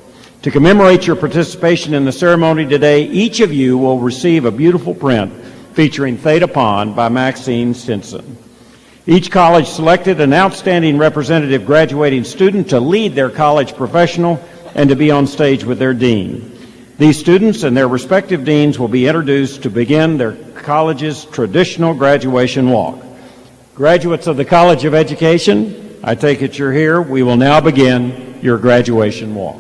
To commemorate your participation in the ceremony today, each of you will receive a beautiful print featuring Theta Pond by Maxine Stinson. Each college selected an outstanding representative graduating student to lead their college professional and to be on stage with their dean. These students and their respective deans will be introduced to begin their college's traditional graduation walk. Graduates of the College of Education, I take it you're here. We will now begin your graduation walk.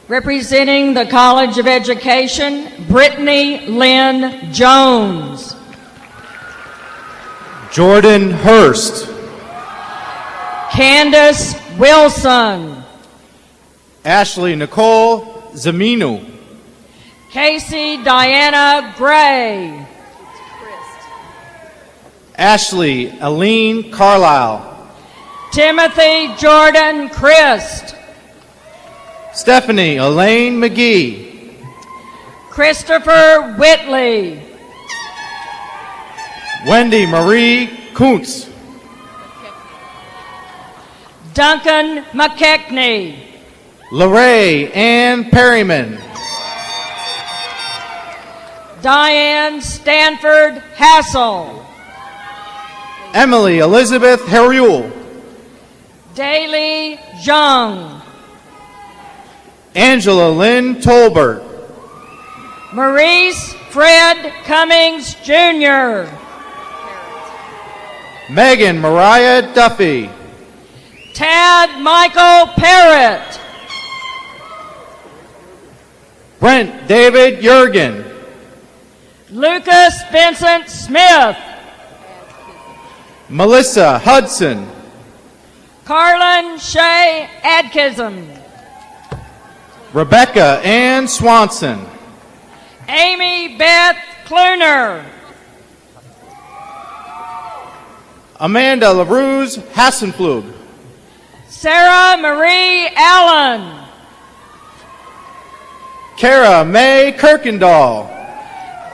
Representing the College of Education, Brittany Lynn Jones. Jordan Hurst. Candace Wilson. Ashley Nicole Zaminu. Casey Diana Gray. Ashley Aline Carlisle. Timothy Jordan Christ. Stephanie Elaine McGee. Christopher Whitley. Wendy Marie Kuntz. Duncan McKechnie. Lorraine Ann Perryman. Diane Stanford Hassel. Emily Elizabeth Harule. Daly Zhang. Angela Lynn Tolbert. Maurice Fred Cummings Jr. Megan Mariah Duffy. Tad Michael Parrott. Brent David Jurgen. Lucas Vincent Smith. Melissa Hudson. Carlin Shay Adkism. Rebecca Ann Swanson. Amy Beth Cluner. Amanda LaRuse Hassenflug. Sarah Marie Allen. Kara May Kirkendall.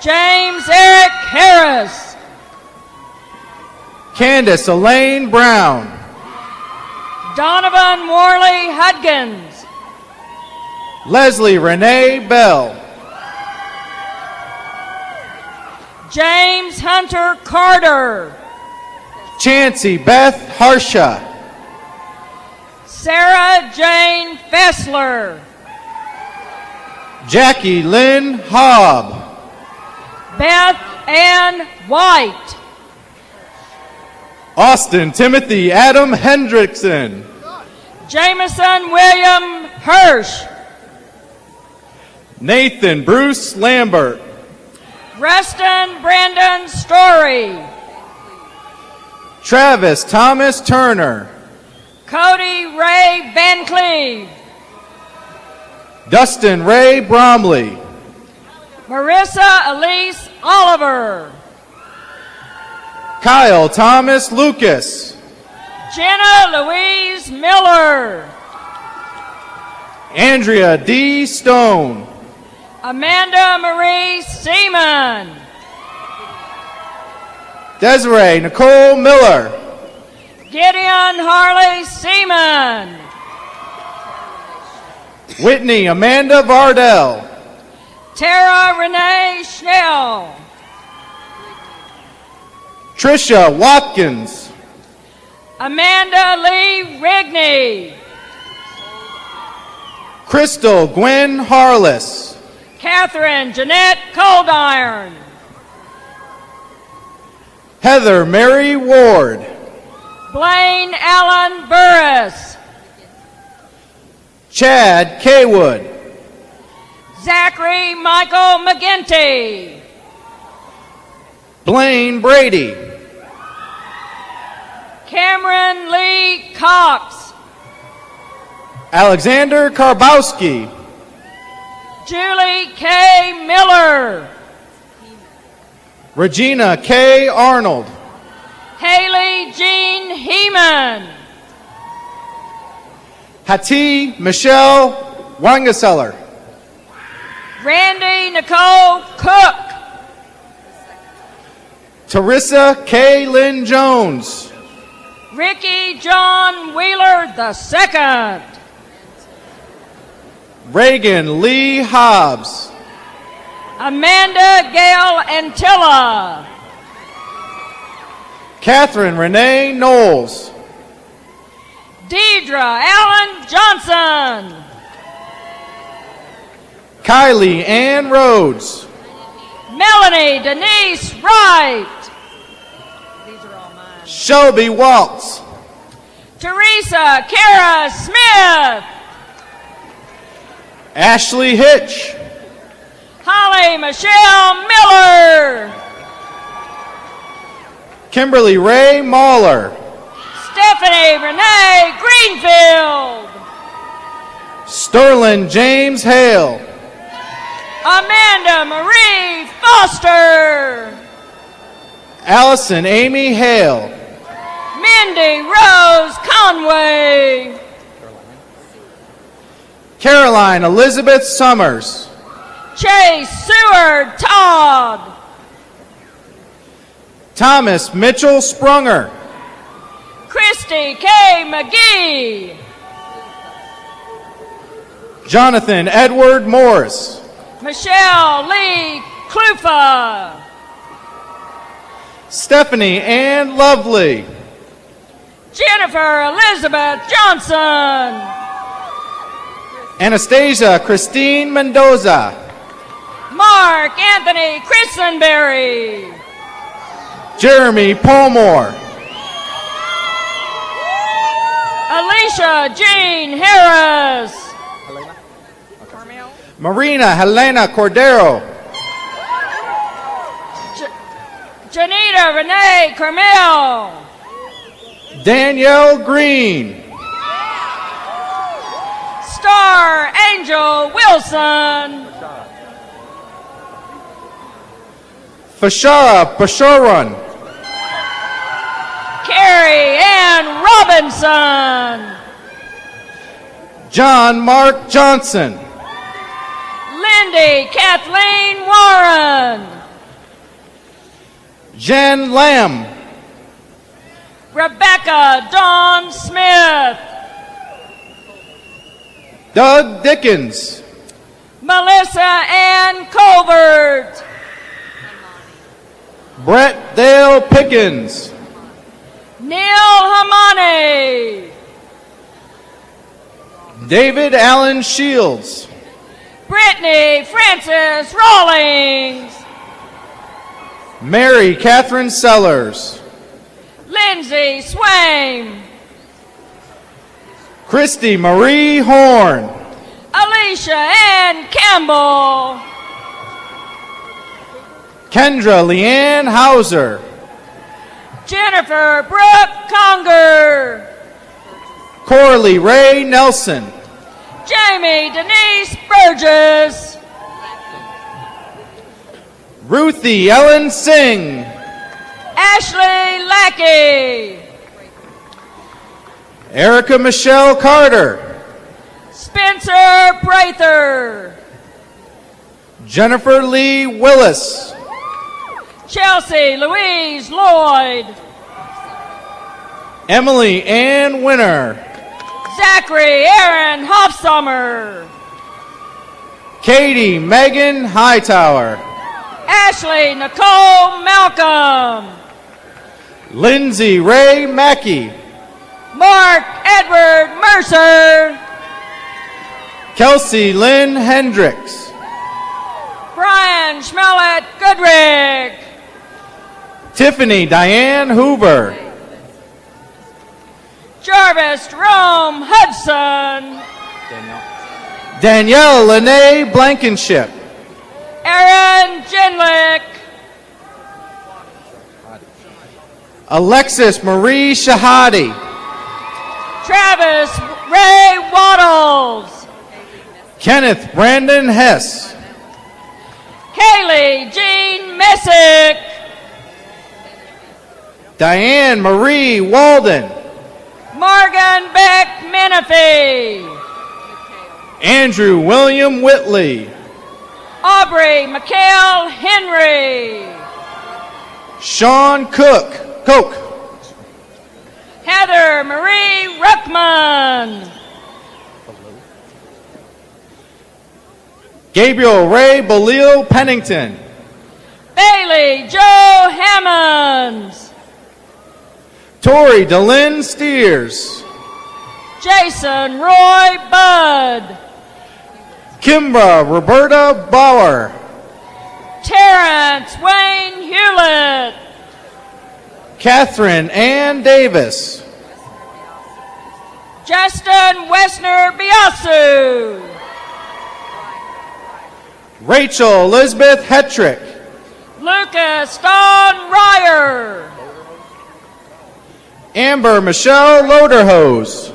James Eric Harris. Candace Elaine Brown. Donovan Worley Hudgens. Leslie Renee Bell. James Hunter Carter. Chancey Beth Harsha. Sarah Jane Fessler. Jackie Lynn Hobb. Beth Ann White. Austin Timothy Adam Hendrickson. Jameson William Hirsch. Nathan Bruce Lambert. Reston Brandon Story. Travis Thomas Turner. Cody Ray Van Cleve. Dustin Ray Bromley. Marissa Elise Oliver. Kyle Thomas Lucas. Jenna Louise Miller. Andrea D. Stone. Amanda Marie Seaman. Desiree Nicole Miller. Gideon Harley Seaman. Whitney Amanda Vardell. Tara Renee Schnell. Trisha Watkins. Amanda Lee Rigney. Crystal Gwen Harless. Catherine Jeanette Coldiron. Heather Mary Ward. Blaine Allen Burris. Chad Kaywood. Zachary Michael McGinty. Blaine Brady. Cameron Lee Cox. Alexander Karbowski. Julie K. Miller. Regina K. Arnold. Haley Jean Heeman. Hattie Michelle Wangeseller. Randy Nicole Cook. Teresa K. Lynn Jones. Ricky John Wheeler II. Reagan Lee Hobbs. Amanda Gail Antilla. Catherine Renee Knowles. Deidre Allen Johnson. Kylie Ann Rhodes. Melanie Denise Wright. These are all mine. Shelby Waltz. Teresa Kara Smith. Ashley Hitch. Holly Michelle Miller. Kimberly Ray Mahler. Stephanie Renee Greenfield. Sterling James Hale. Amanda Marie Foster. Allison Amy Hale. Mindy Rose Conway. Caroline Elizabeth Summers. Chase Seward Todd. Thomas Mitchell Sprunger. Christy K. McGee. Jonathan Edward Morris. Michelle Lee Klufa. Stephanie Ann Lovely. Jennifer Elizabeth Johnson. Anastasia Christine Mendoza. Mark Anthony Christenberry. Jeremy Palmore. Alicia Jean Harris. Marina Helena Cordero. Janita Renee Carmel. Danielle Green. Star Angel Wilson. Fashara Basharan. Carrie Ann Robinson. John Mark Johnson. Lindy Kathleen Warren. Jen Lamb. Rebecca Dawn Smith. Doug Dickens. Melissa Ann Colbert. Brett Dale Pickens. Neil Hamani. David Allen Shields. Brittany Frances Rawlings. Mary Catherine Sellers. Lindsay Swain. Christy Marie Horn. Alicia Ann Campbell. Kendra Leanne Hauser. Jennifer Brooke Conger. Corley Ray Nelson. Jamie Denise Burgess. Ruthie Ellen Singh. Ashley Lackey. Erica Michelle Carter. Spencer Prather. Jennifer Lee Willis. Chelsea Louise Lloyd. Emily Ann Winter. Zachary Aaron Hofsummer. Katie Megan Hightower. Ashley Nicole Malcolm. Lindsay Ray Mackey. Mark Edward Mercer. Kelsey Lynn Hendricks. Brian Schmellet Goodrick. Tiffany Diane Hoover. Jarvis Rome Hudson. Danielle Lene Blankenship. Aaron Jenlick. Alexis Marie Shahadi. Travis Ray Waddles. Kenneth Brandon Hess. Kaylee Jean Messick. Diane Marie Walden. Morgan Beck Menifee. Andrew William Whitley. Aubrey McHale Henry. Sean Cook. Heather Marie Ruckman. Gabriel Ray Belil Pennington. Bailey Joe Hammonds. Tori DeLynn Steers. Jason Roy Budd. Kimbra Roberta Bauer. Terrence Wayne Hewlett. Catherine Ann Davis. Justin Wessner Biasu. Rachel Elizabeth Hetrick. Lucas Don Ryer. Amber Michelle Loderhose.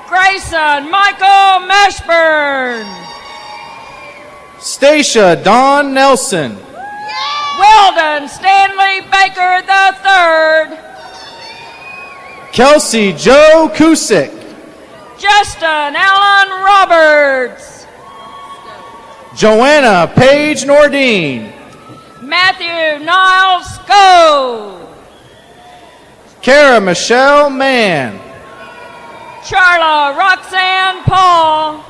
Grayson Michael Mashburn. Stacia Dawn Nelson. Weldon Stanley Baker III. Kelsey Joe Kusick. Justin Allen Roberts. Joanna Paige Nordine. Matthew Niles Sco. Kara Michelle Mann. Charla Roxanne Paul.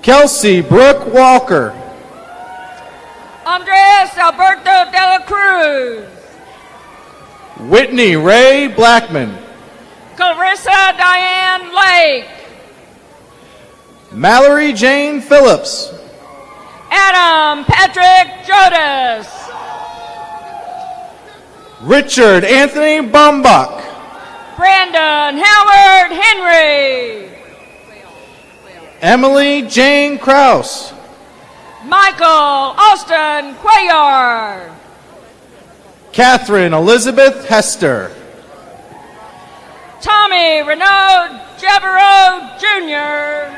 Kelsey Brooke Walker. Andres Alberto de la Cruz. Whitney Ray Blackman. Clarissa Diane Lake. Mallory Jane Phillips. Adam Patrick Jodas. Richard Anthony Bumbach. Brandon Howard Henry. Emily Jane Kraus. Michael Austin Cuellar. Catherine Elizabeth Hester. Tommy Renaud Javereau Jr.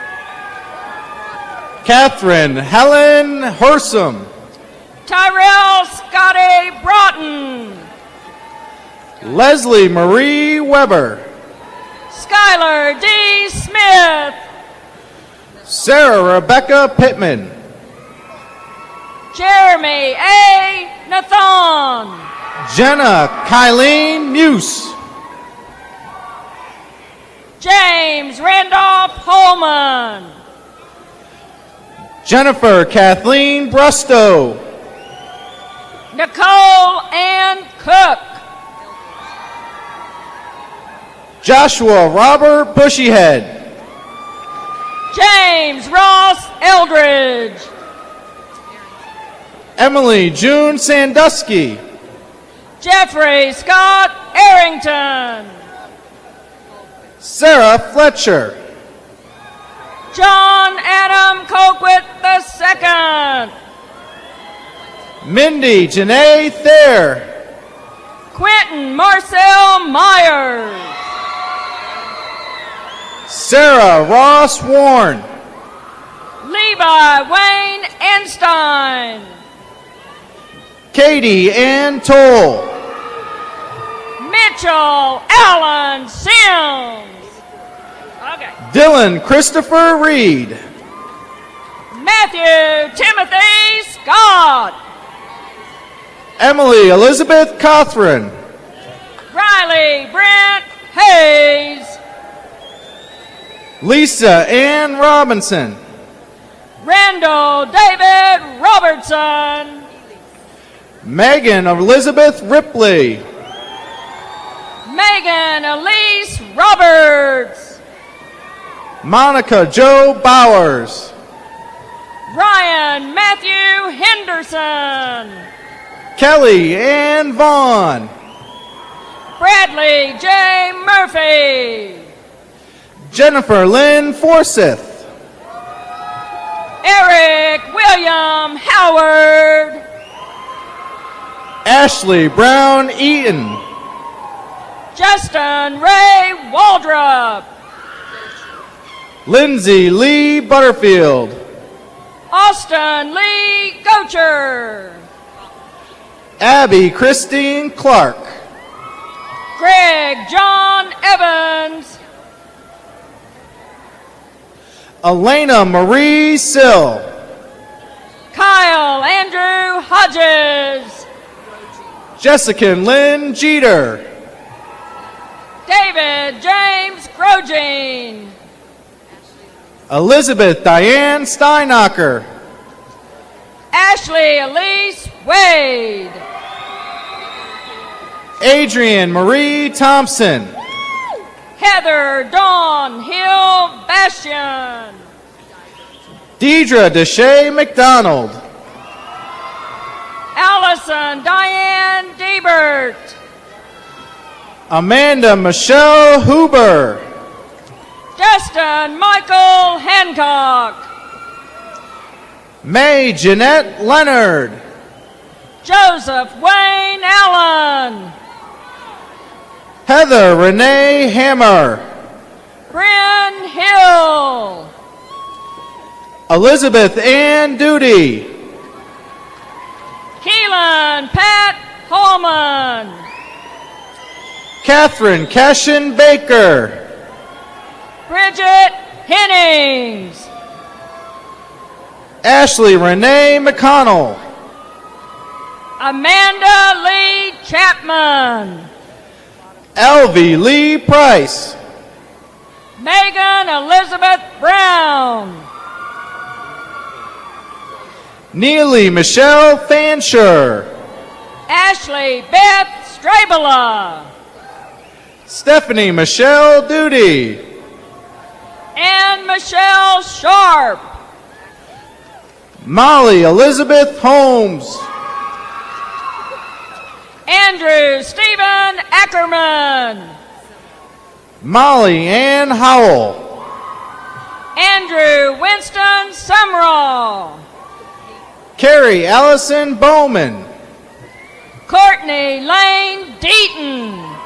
Catherine Helen Hersom. Tyrell Scotty Broughton. Leslie Marie Weber. Skylar D. Smith. Sarah Rebecca Pittman. Jeremy A. Nathan. Jenna Kylene Muse. James Randolph Holman. Jennifer Kathleen Brusto. Nicole Ann Cook. Joshua Robert Bushyhead. James Ross Eldridge. Emily June Sandusky. Jeffrey Scott Arrington. Sarah Fletcher. John Adam Colquitt II. Mindy Janae Thayer. Quentin Marcel Myers. Sarah Ross Warren. Levi Wayne Einstein. Katie Ann Toll. Mitchell Allen Sims. Okay. Dylan Christopher Reed. Matthew Timothy Scott. Emily Elizabeth Cothran. Riley Brent Hayes. Lisa Ann Robinson. Randall David Robertson. Megan Elizabeth Ripley. Megan Elise Roberts. Monica Joe Bowers. Ryan Matthew Henderson. Kelly Ann Vaughn. Bradley J. Murphy. Jennifer Lynn Forsyth. Eric William Howard. Ashley Brown Eaton. Justin Ray Waldrop. Lindsay Lee Butterfield. Austin Lee Gocher. Abby Christine Clark. Greg John Evans. Elena Marie Sill. Kyle Andrew Hodges. Jessica Lynn Jeter. David James Grogine. Elizabeth Diane Steinacher. Ashley Elise Wade. Adrian Marie Thompson. Heather Dawn Hill Bastion. Deidre Deshay McDonald. Allison Diane Debert. Amanda Michelle Huber. Justin Michael Hancock. May Jeanette Leonard. Joseph Wayne Allen. Heather Renee Hammer. Bryn Hill. Elizabeth Ann Duty. Keelan Pat Holman. Catherine Cashin Baker. Bridget Hennings. Ashley Renee McConnell. Amanda Lee Chapman. Elvie Lee Price. Megan Elizabeth Brown. Neely Michelle Fancher. Ashley Beth Strabela. Stephanie Michelle Duty. Ann Michelle Sharp. Molly Elizabeth Holmes. Andrew Stephen Ackerman. Molly Ann Howell. Andrew Winston Sumrall. Carrie Allison Bowman. Courtney Lane Deaton.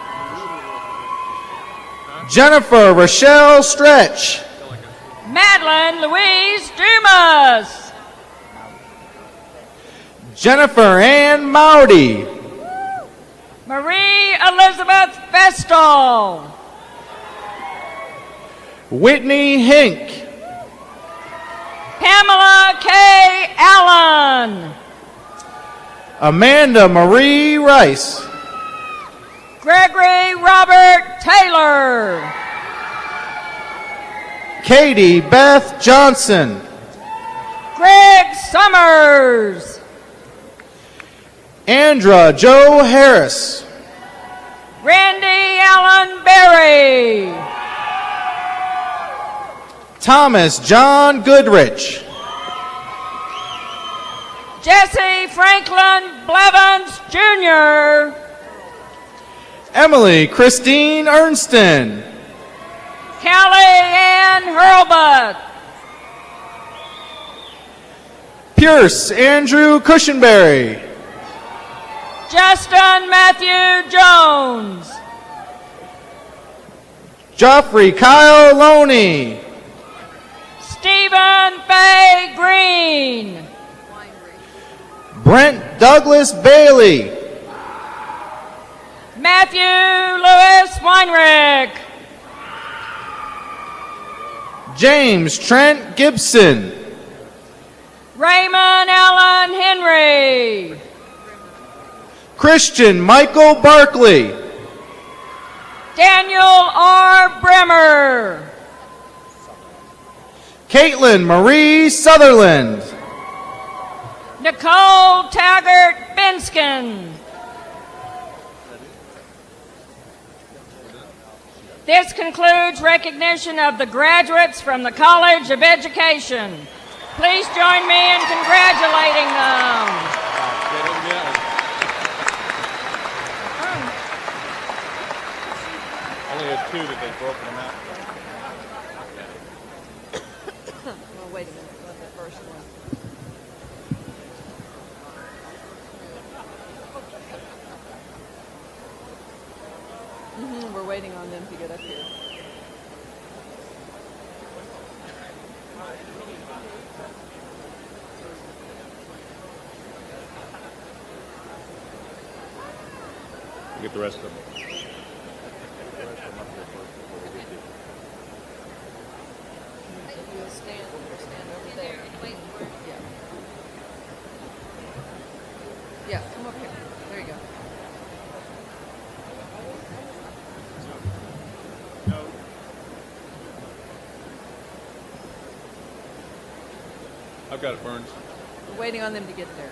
Jennifer Rochelle Stretch. Madeline Louise Dumas. Jennifer Ann Mowdy. Marie Elizabeth Vestal. Whitney Hink. Pamela K. Allen. Amanda Marie Rice. Gregory Robert Taylor. Katie Beth Johnson. Greg Summers. Andra Joe Harris. Randy Allen Berry. Thomas John Goodrich. Jesse Franklin Blevins Jr. Emily Christine Ernston. Callie Ann Hurlbut. Pierce Andrew Cushenberry. Justin Matthew Jones. Joffrey Kyle Loney. Stephen Fay Green. Brent Douglas Bailey. Matthew Lewis Weinrich. James Trent Gibson. Raymond Allen Henry. Christian Michael Barkley. Daniel R. Bremer. Caitlin Marie Sutherland. Nicole Taggart Binskin. This concludes recognition of the graduates from the College of Education. Please join me in congratulating them. Only had two that they've broken them out. Well, wait a minute. Let the first one. We're waiting on them to get up here. We'll get the rest of them. Stand over there. Yeah, come up here. There you go. I've got it, Burns. We're waiting on them to get there.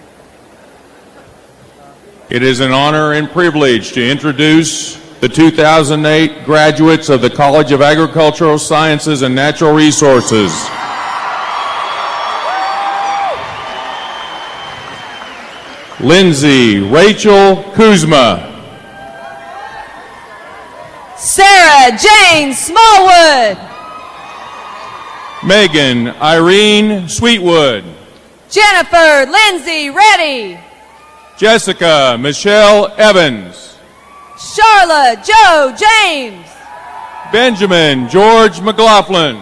It is an honor and privilege to introduce the 2008 graduates of the College of Agricultural Sciences and Natural Resources. Lindsay Rachel Kuzma. Sarah Jane Smallwood. Megan Irene Sweetwood. Jennifer Lindsay Reddy. Jessica Michelle Evans. Charlotte Joe James. Benjamin George McLaughlin.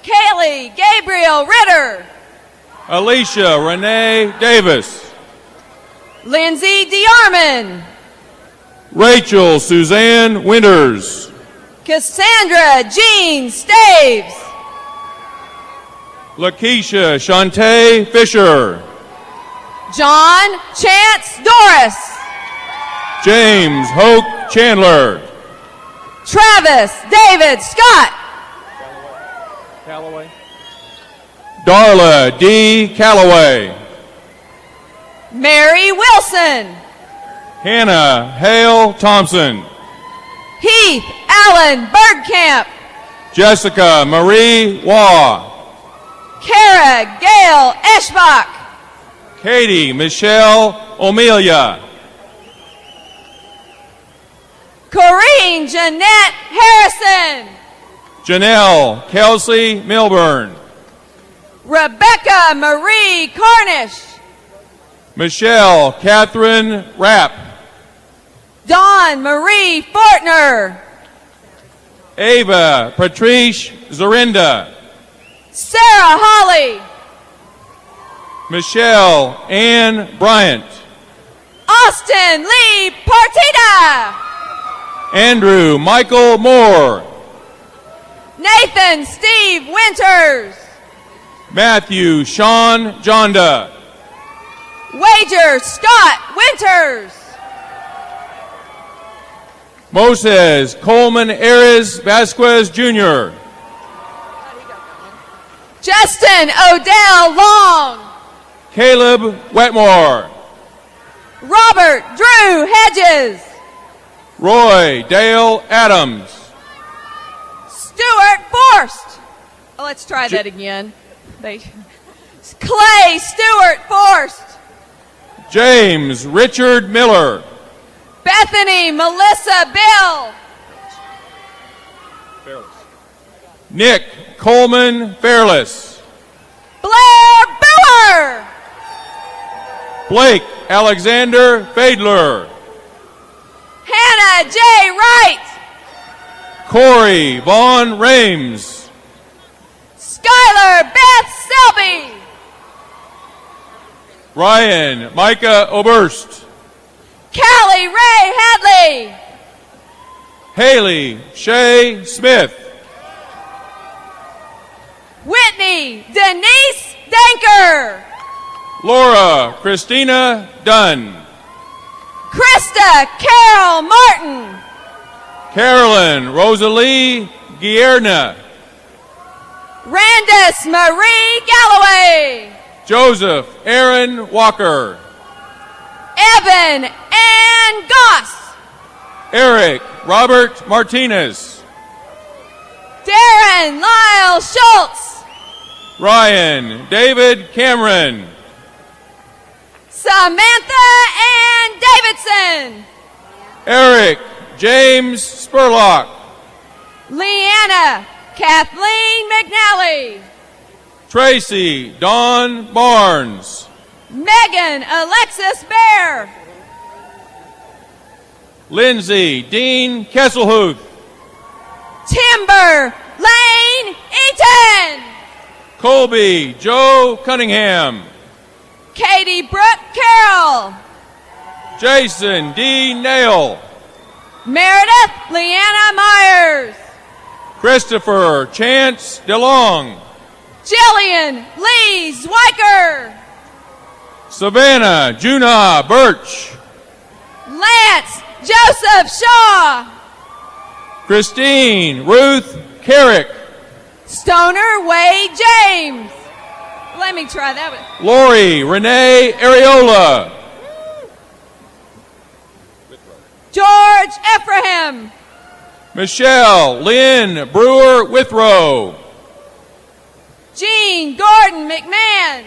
Kaylee Gabriel Ritter. Alicia Renee Davis. Lindsay DeArmond. Rachel Suzanne Winters. Cassandra Jean Staves. Lakeisha Shantae Fisher. John Chance Doris. James Hoke Chandler. Travis David Scott. Callaway. Darla D. Calloway. Mary Wilson. Hannah Hale Thompson. Heath Allen Bergkamp. Jessica Marie Waugh. Kara Gail Eschbach. Katie Michelle O'Melia. Corrine Jeanette Harrison. Janelle Kelsey Milburn. Rebecca Marie Cornish. Michelle Catherine Rapp. Dawn Marie Fortner. Ava Patrice Zorinda. Sarah Holly. Michelle Ann Bryant. Austin Lee Partida. Andrew Michael Moore. Nathan Steve Winters. Matthew Sean Jonda. Wager Scott Winters. Moses Coleman Ares Vasquez Jr. Justin Odell Long. Caleb Wetmore. Robert Drew Hedges. Roy Dale Adams. Stuart Forst. Oh, let's try that again. Clay Stewart Forst. James Richard Miller. Bethany Melissa Bill. Nick Coleman Fairless. Blair Boer. Blake Alexander Fadler. Hannah J. Wright. Corey Vaughn Rames. Skylar Beth Selby. Ryan Micah Oberst. Callie Ray Hadley. Haley Shay Smith. Whitney Denise Danker. Laura Christina Dunn. Krista Carol Martin. Carolyn Rosalie Guierna. Randus Marie Galloway. Joseph Aaron Walker. Evan Ann Goss. Eric Robert Martinez. Darren Lyle Schultz. Ryan David Cameron. Samantha Ann Davidson. Eric James Spurlock. Leanna Kathleen McNally. Tracy Dawn Barnes. Megan Alexis Bear. Lindsay Dean Kesselhuth. Timber Lane Eaton. Colby Joe Cunningham. Katie Brooke Carroll. Jason D. Nail. Meredith Leanna Myers. Christopher Chance DeLong. Jillian Lee Zwiker. Savannah Juna Birch. Lance Joseph Shaw. Christine Ruth Carrick. Stoner Wade James. Let me try that one. Lori Renee Areola. George Ephraim. Michelle Lynn Brewer Withrow. Jean Gordon McMahon.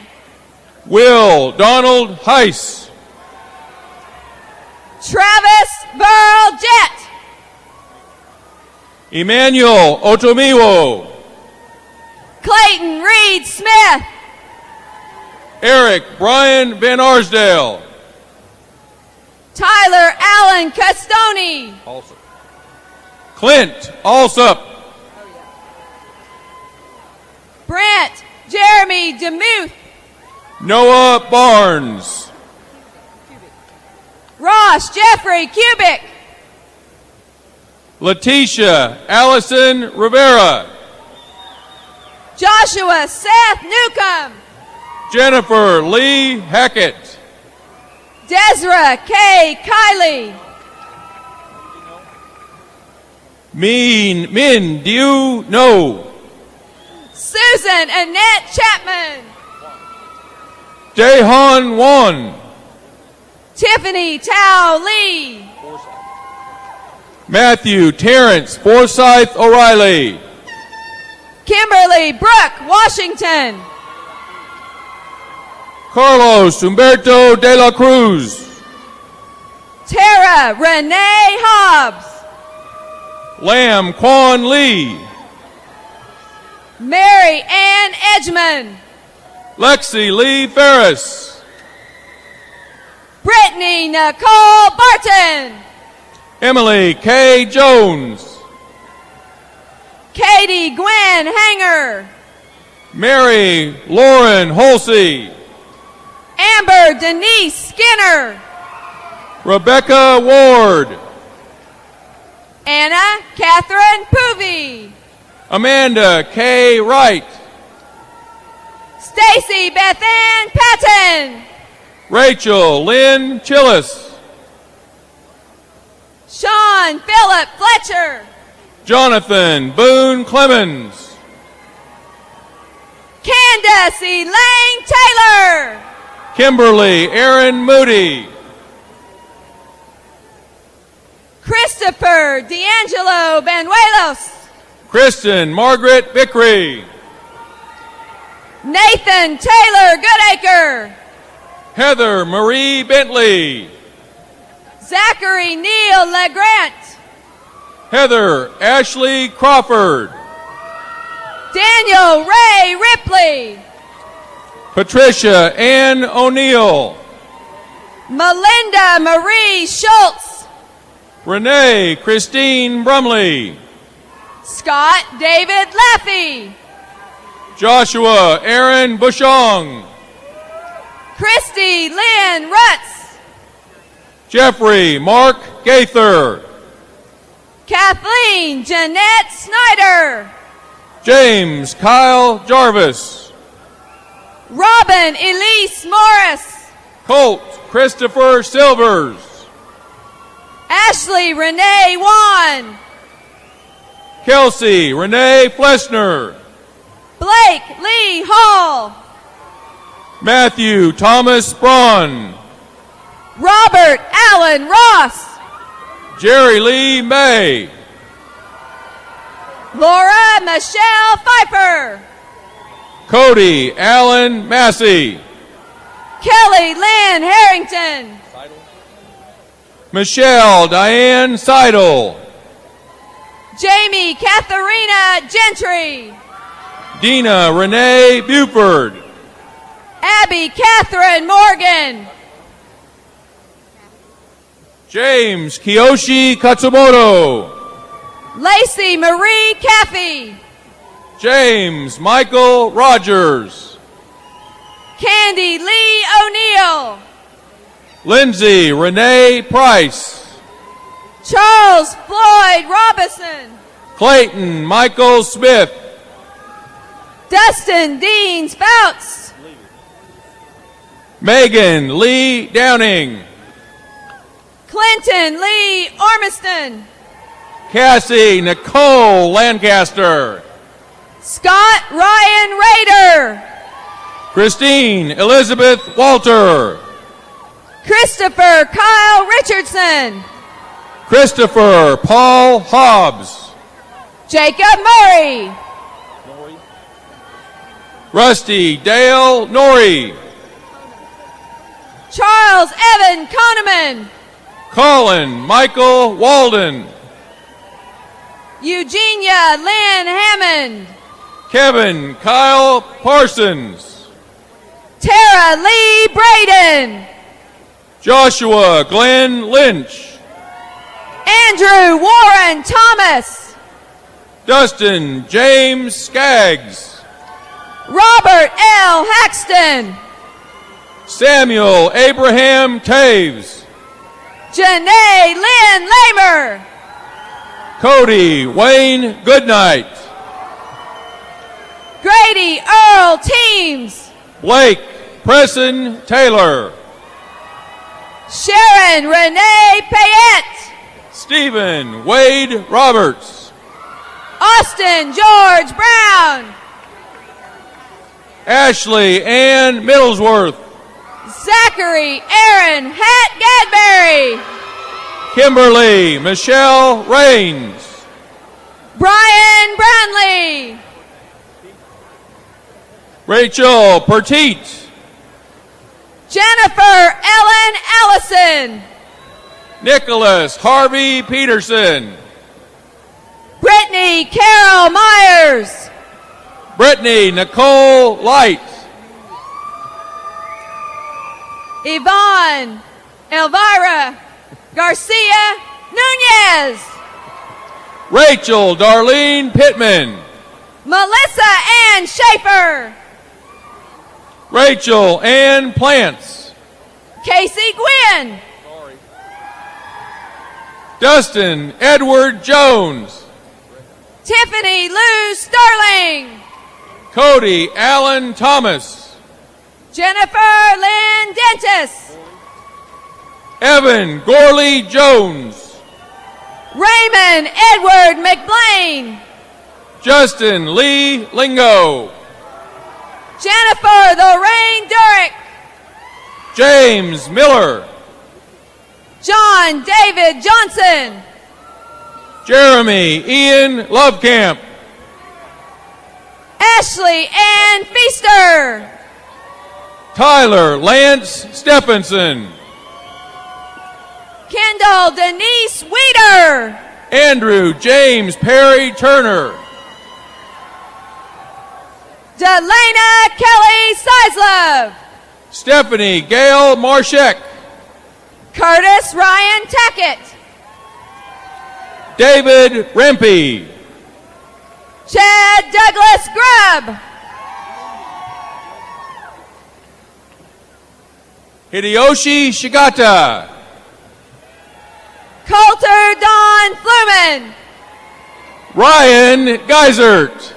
Will Donald Heiss. Travis Burl Jett. Emmanuel Otomiwo. Clayton Reed Smith. Eric Brian Van Arsdale. Tyler Allen Castoni. Clint Alsup. Brent Jeremy DeMuth. Noah Barnes. Ross Jeffrey Cubic. Letitia Allison Rivera. Joshua Seth Newcomb. Jennifer Lee Hackett. Desra K. Kiley. Min Diu No. Susan Annette Chapman. Jaehan Won. Tiffany Tao Lee. Matthew Terrence Forsyth O'Reilly. Kimberly Brooke Washington. Carlos Humberto de la Cruz. Tara Renee Hobbs. Lam Quan Lee. Mary Ann Edgman. Lexi Lee Ferris. Brittany Nicole Barton. Emily K. Jones. Katie Gwen Hanger. Mary Lauren Holsey. Amber Denise Skinner. Rebecca Ward. Anna Catherine Poovey. Amanda K. Wright. Stacy Beth Ann Patton. Rachel Lynn Chillis. Sean Phillip Fletcher. Jonathan Boone Clemens. Candace Elaine Taylor. Kimberly Aaron Moody. Christopher D'Angelo Banuelos. Kristen Margaret Vickery. Nathan Taylor Goodacre. Heather Marie Bentley. Zachary Neal LeGrant. Heather Ashley Crawford. Daniel Ray Ripley. Patricia Ann O'Neill. Melinda Marie Schultz. Renee Christine Brumley. Scott David Laffey. Joshua Aaron Bushong. Christy Lynn Rutz. Jeffrey Mark Gaither. Kathleen Jeanette Snyder. James Kyle Jarvis. Robin Elise Morris. Colt Christopher Silvers. Ashley Renee Wan. Kelsey Renee Fleshner. Blake Lee Hall. Matthew Thomas Braun. Robert Allen Ross. Jerry Lee May. Laura Michelle Pfeiffer. Cody Allen Massey. Kelly Lynn Harrington. Michelle Diane Seidel. Jamie Katharina Gentry. Dina Renee Buford. Abby Catherine Morgan. James Kiyoshi Katsumoto. Lacey Marie Caffey. James Michael Rogers. Candy Lee O'Neill. Lindsay Renee Price. Charles Floyd Robinson. Clayton Michael Smith. Dustin Dean Spouts. Megan Lee Downing. Clinton Lee Ormiston. Cassie Nicole Lancaster. Scott Ryan Rader. Christine Elizabeth Walter. Christopher Kyle Richardson. Christopher Paul Hobbs. Jacob Murray. Rusty Dale Norrie. Charles Evan Kahneman. Colin Michael Walden. Eugenia Lynn Hammond. Kevin Kyle Parsons. Tara Lee Braden. Joshua Glenn Lynch. Andrew Warren Thomas. Dustin James Skaggs. Robert L. Haxton. Samuel Abraham Taves. Janae Lynn Lamer. Cody Wayne Goodnight. Grady Earl Teams. Blake Preston Taylor. Sharon Renee Payette. Stephen Wade Roberts. Austin George Brown. Ashley Ann Middlesworth. Zachary Aaron Hatt-Gadberry. Kimberly Michelle Rains. Brian Brownlee. Rachel Pertite. Jennifer Ellen Allison. Nicholas Harvey Peterson. Brittany Carol Myers. Brittany Nicole Light. Yvonne Elvira Garcia Nunez. Rachel Darlene Pittman. Melissa Ann Schaefer. Rachel Ann Plants. Casey Gwynn. Dustin Edward Jones. Tiffany Lou Sterling. Cody Allen Thomas. Jennifer Lynn Dentis. Evan Gorley Jones. Raymond Edward McBlain. Justin Lee Lingo. Jennifer Lorraine Durick. James Miller. John David Johnson. Jeremy Ian Lovekamp. Ashley Ann Feaster. Tyler Lance Stephenson. Kendall Denise Weeder. Andrew James Perry Turner. Delana Kelly Sislove. Stephanie Gail Marshek. Curtis Ryan Tackett. David Rempe. Chad Douglas Grubb. Hideyoshi Shigata. Coulter Don Fluman. Ryan Geisert.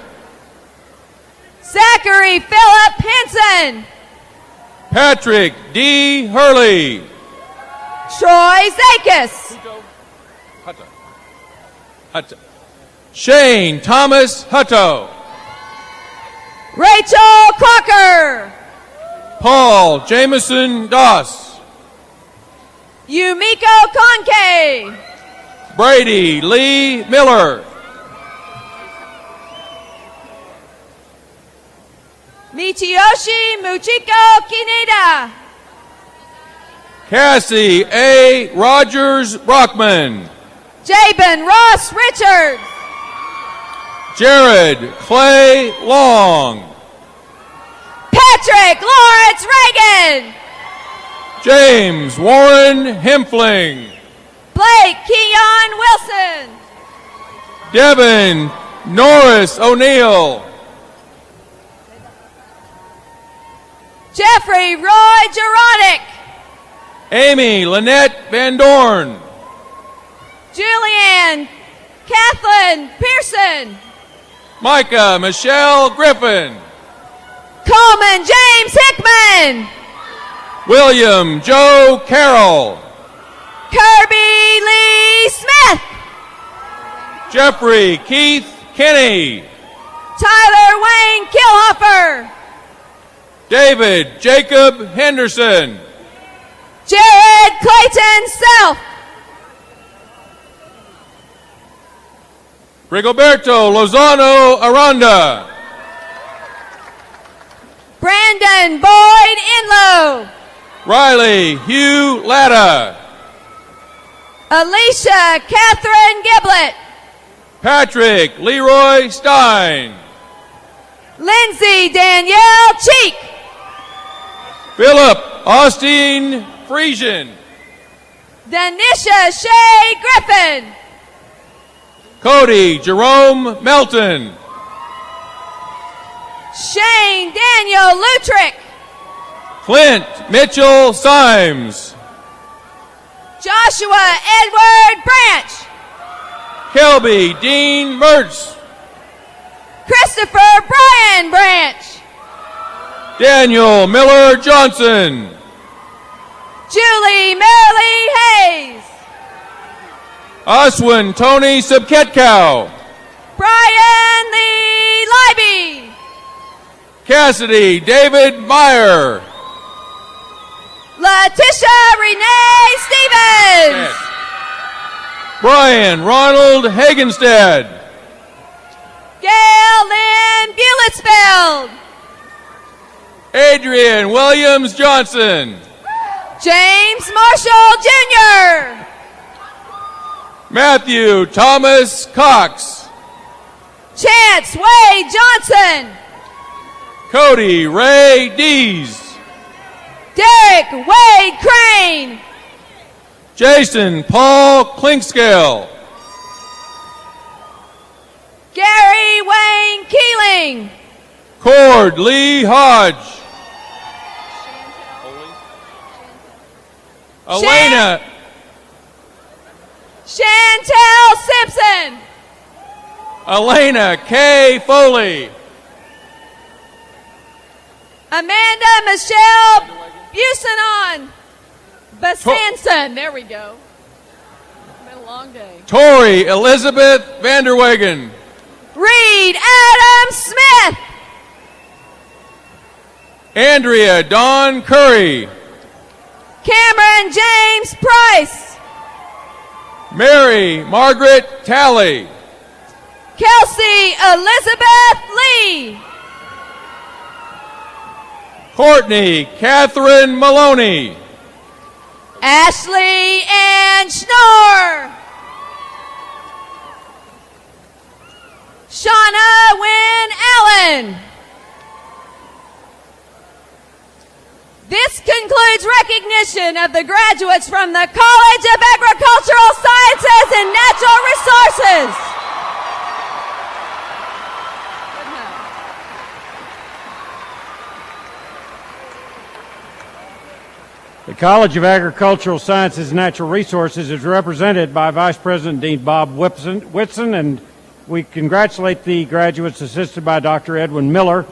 Zachary Philip Henson. Patrick D. Hurley. Troy Zakis. Shane Thomas Hutto. Rachel Crocker. Paul Jameson Doss. Yumiko Konke. Brady Lee Miller. Michiyoshi Muchiko Kineda. Cassie A. Rogers Brockman. Jabin Ross Richards. Jared Clay Long. Patrick Lawrence Reagan. James Warren Hempfling. Blake Keon Wilson. Devin Norris O'Neill. Jeffrey Roy Geronik. Amy Lynette Van Dorn. Julianne Kathleen Pearson. Micah Michelle Griffin. Coleman James Hickman. William Joe Carroll. Kirby Lee Smith. Jeffrey Keith Kinney. Tyler Wayne Kilhofer. David Jacob Henderson. Jared Clayton Self. Rigoberto Lozano Aranda. Brandon Boyd Inlow. Riley Hugh Latta. Alicia Catherine Giblett. Patrick Leroy Stein. Lindsay Danielle Cheek. Philip Austin Friesian. Denisha Shea Griffin. Cody Jerome Melton. Shane Daniel Lutrick. Clint Mitchell Symes. Joshua Edward Branch. Kelby Dean Mertz. Christopher Brian Branch. Daniel Miller Johnson. Julie Marilee Hayes. Oswin Tony Subketkow. Brian Lee Libby. Cassidy David Meyer. Letitia Renee Stevens. Brian Ronald Hagenstead. Gail Lynn Bulitzfeld. Adrian Williams Johnson. James Marshall Jr. Matthew Thomas Cox. Chance Wade Johnson. Cody Ray Dees. Derek Wade Crane. Jason Paul Clinkscale. Gary Wayne Keeling. Cord Lee Hodge. Elena. Chantel Simpson. Elena K. Foley. Amanda Michelle Busanon. Basanson. There we go. It's been a long day. Tori Elizabeth Vanderwegen. Reed Adam Smith. Andrea Dawn Curry. Cameron James Price. Mary Margaret Talley. Kelsey Elizabeth Lee. Courtney Catherine Maloney. Ashley Ann Schnorr. Shauna Wynn Allen. This concludes recognition of the graduates from the College of Agricultural Sciences and Natural Resources. The College of Agricultural Sciences and Natural Resources is represented by Vice President Dean Bob Whitson, and we congratulate the graduates assisted by Dr. Edwin Miller.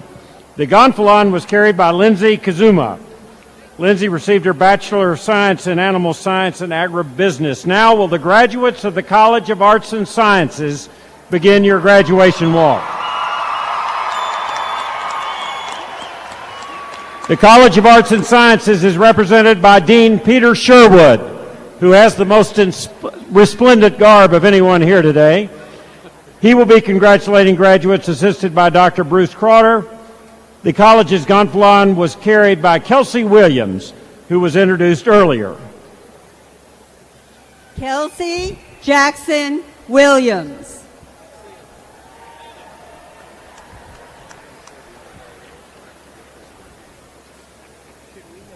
The gonfalon was carried by Lindsay Kazuma. Lindsay received her Bachelor of Science in Animal Science and Agribusiness. Now will the graduates of the College of Arts and Sciences begin your graduation walk. The College of Arts and Sciences is represented by Dean Peter Sherwood, who has the most resplendent garb of anyone here today. He will be congratulating graduates assisted by Dr. Bruce Crowder. The college's gonfalon was carried by Kelsey Williams, who was introduced earlier. Kelsey Jackson Williams.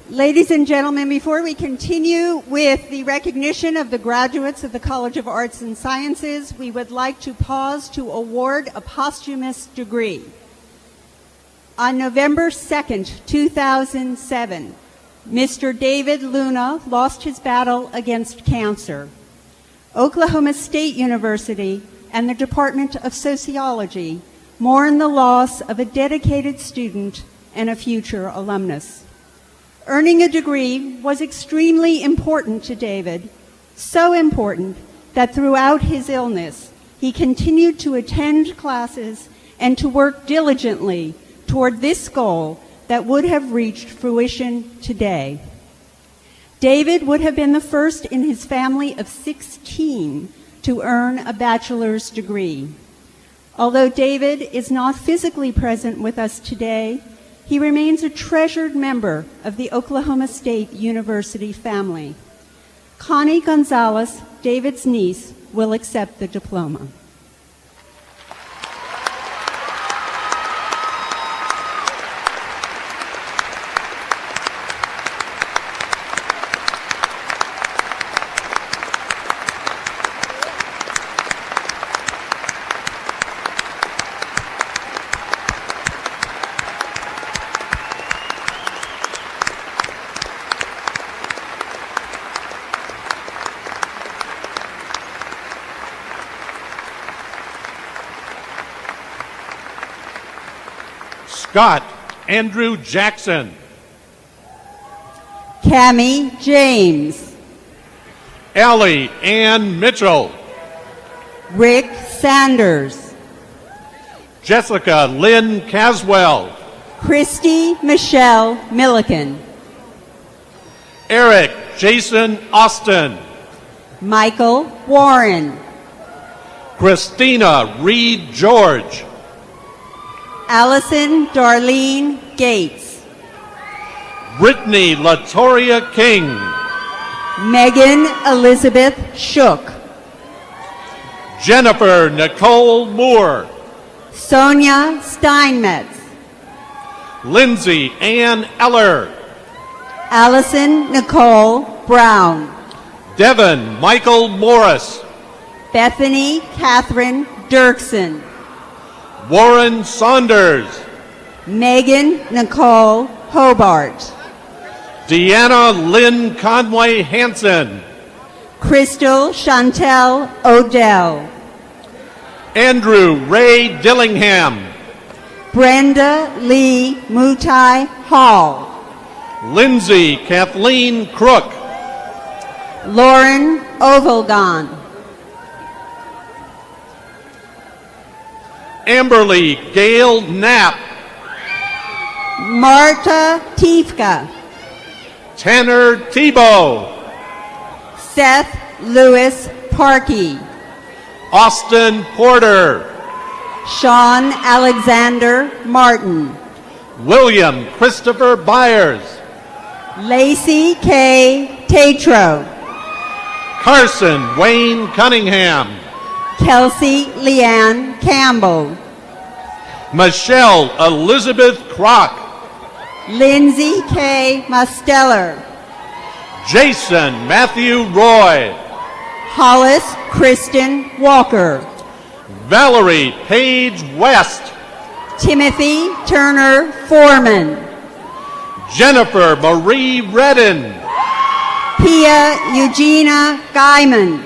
Ladies and gentlemen, before we continue with the recognition of the graduates of the College of Arts and Sciences, we would like to pause to award a posthumous degree. On November 2nd, 2007, Mr. David Luna lost his battle against cancer. Oklahoma State University and the Department of Sociology mourn the loss of a dedicated student and a future alumnus. Earning a degree was extremely important to David, so important that throughout his illness, he continued to attend classes and to work diligently toward this goal that would have reached fruition today. David would have been the first in his family of 16 to earn a bachelor's degree. Although David is not physically present with us today, he remains a treasured member of the Oklahoma State University family. Connie Gonzalez, David's niece, will accept the diploma. Scott Andrew Jackson. Cammie James. Ellie Ann Mitchell. Rick Sanders. Jessica Lynn Caswell. Christy Michelle Milliken. Eric Jason Austin. Michael Warren. Christina Reed George. Allison Darlene Gates. Brittany Latoria King. Megan Elizabeth Shook. Jennifer Nicole Moore. Sonia Steinmetz. Lindsay Ann Eller. Allison Nicole Brown. Devin Michael Morris. Bethany Catherine Dirksen. Warren Saunders. Megan Nicole Hobart. Deanna Lynn Conway Hansen. Crystal Chantel Odell. Andrew Ray Dillingham. Brenda Lee Mutai Hall. Lindsay Kathleen Crook. Lauren Ovalgon. Amberly Gail Knapp. Marta Tiefka. Tanner Tebow. Seth Lewis Parkey. Austin Porter. Sean Alexander Martin. William Christopher Byers. Lacey K. Tatro. Carson Wayne Cunningham. Kelsey Leanne Campbell. Michelle Elizabeth Kroc. Lindsay K. Musteller. Jason Matthew Roy. Hollis Kristen Walker. Valerie Page West. Timothy Turner Foreman. Jennifer Marie Redden. Pia Eugenia Guyman.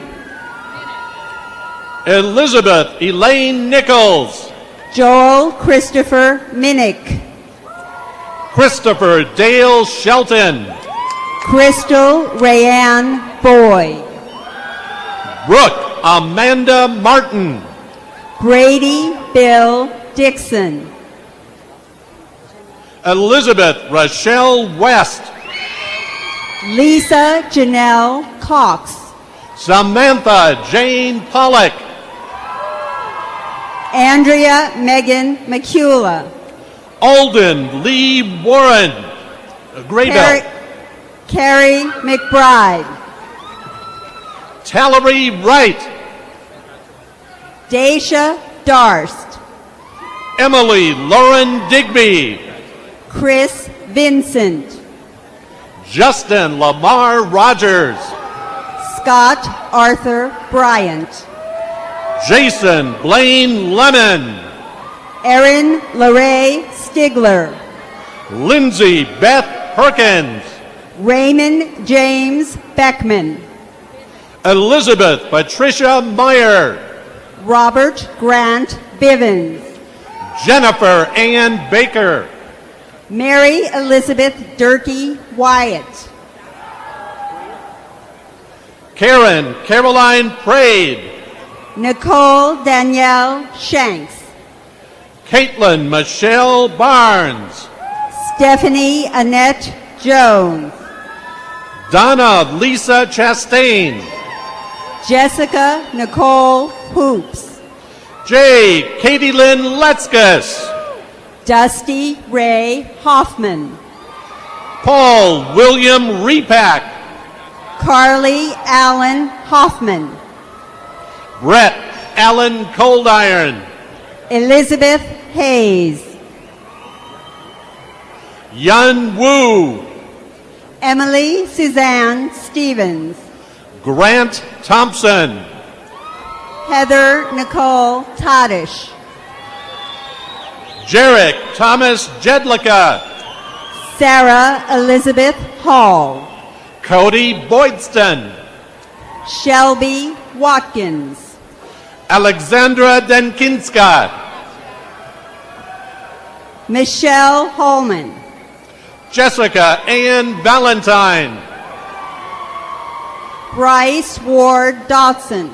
Elizabeth Elaine Nichols. Joel Christopher Minnick. Christopher Dale Shelton. Crystal Rayanne Boyd. Brooke Amanda Martin. Brady Bill Dixon. Elizabeth Rochelle West. Lisa Janelle Cox. Samantha Jane Pollock. Andrea Megan McCula. Alden Lee Warren. Graybell. Carrie McBride. Tallery Wright. Daisha Darst. Emily Lauren Digby. Chris Vincent. Justin Lamar Rogers. Scott Arthur Bryant. Jason Blaine Lemon. Erin LaRae Stigler. Lindsay Beth Perkins. Raymond James Beckman. Elizabeth Patricia Meyer. Robert Grant Bivens. Jennifer Ann Baker. Mary Elizabeth Durkee Wyatt. Karen Caroline Prade. Nicole Danielle Shanks. Caitlin Michelle Barnes. Stephanie Annette Jones. Donna Lisa Chastain. Jessica Nicole Hoops. J. Katie Lynn Letzkus. Dusty Ray Hoffman. Paul William Repack. Carly Allen Hoffman. Brett Allen Coldiron. Elizabeth Hayes. Yun Wu. Emily Suzanne Stevens. Grant Thompson. Heather Nicole Tadish. Jarek Thomas Jedlicka. Sarah Elizabeth Hall. Cody Boydston. Shelby Watkins. Alexandra Denkinska. Michelle Holman. Jessica Ann Valentine. Bryce Ward Dotson.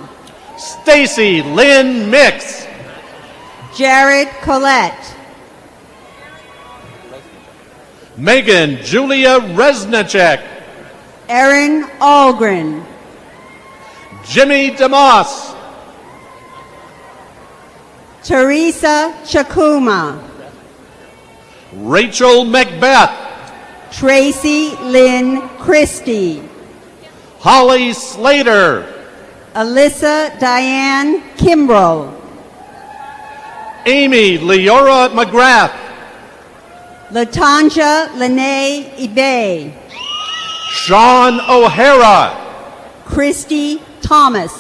Stacy Lynn Mix. Jared Collette. Megan Julia Resnicek. Erin Algren. Jimmy DeMoss. Teresa Chakuma. Rachel Macbeth. Tracy Lynn Christie. Holly Slater. Alyssa Diane Kimbrell. Amy Leora McGrath. Latanja Lene Ibe. Sean O'Hara. Christy Thomas.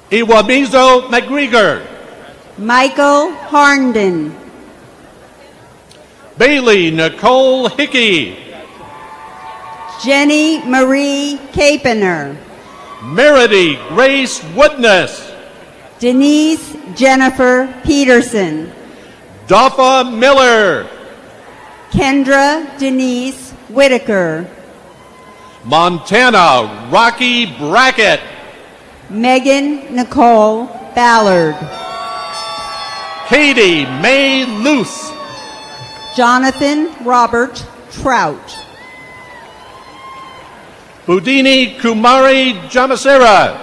Iwamizo McGregor. Michael Harnden. Bailey Nicole Hickey. Jenny Marie Capener. Meredy Grace Woodness. Denise Jennifer Peterson. Doffa Miller. Kendra Denise Whitaker. Montana Rocky Brackett. Megan Nicole Ballard. Katie May Luce. Jonathan Robert Trout. Budini Kumari Jamasera.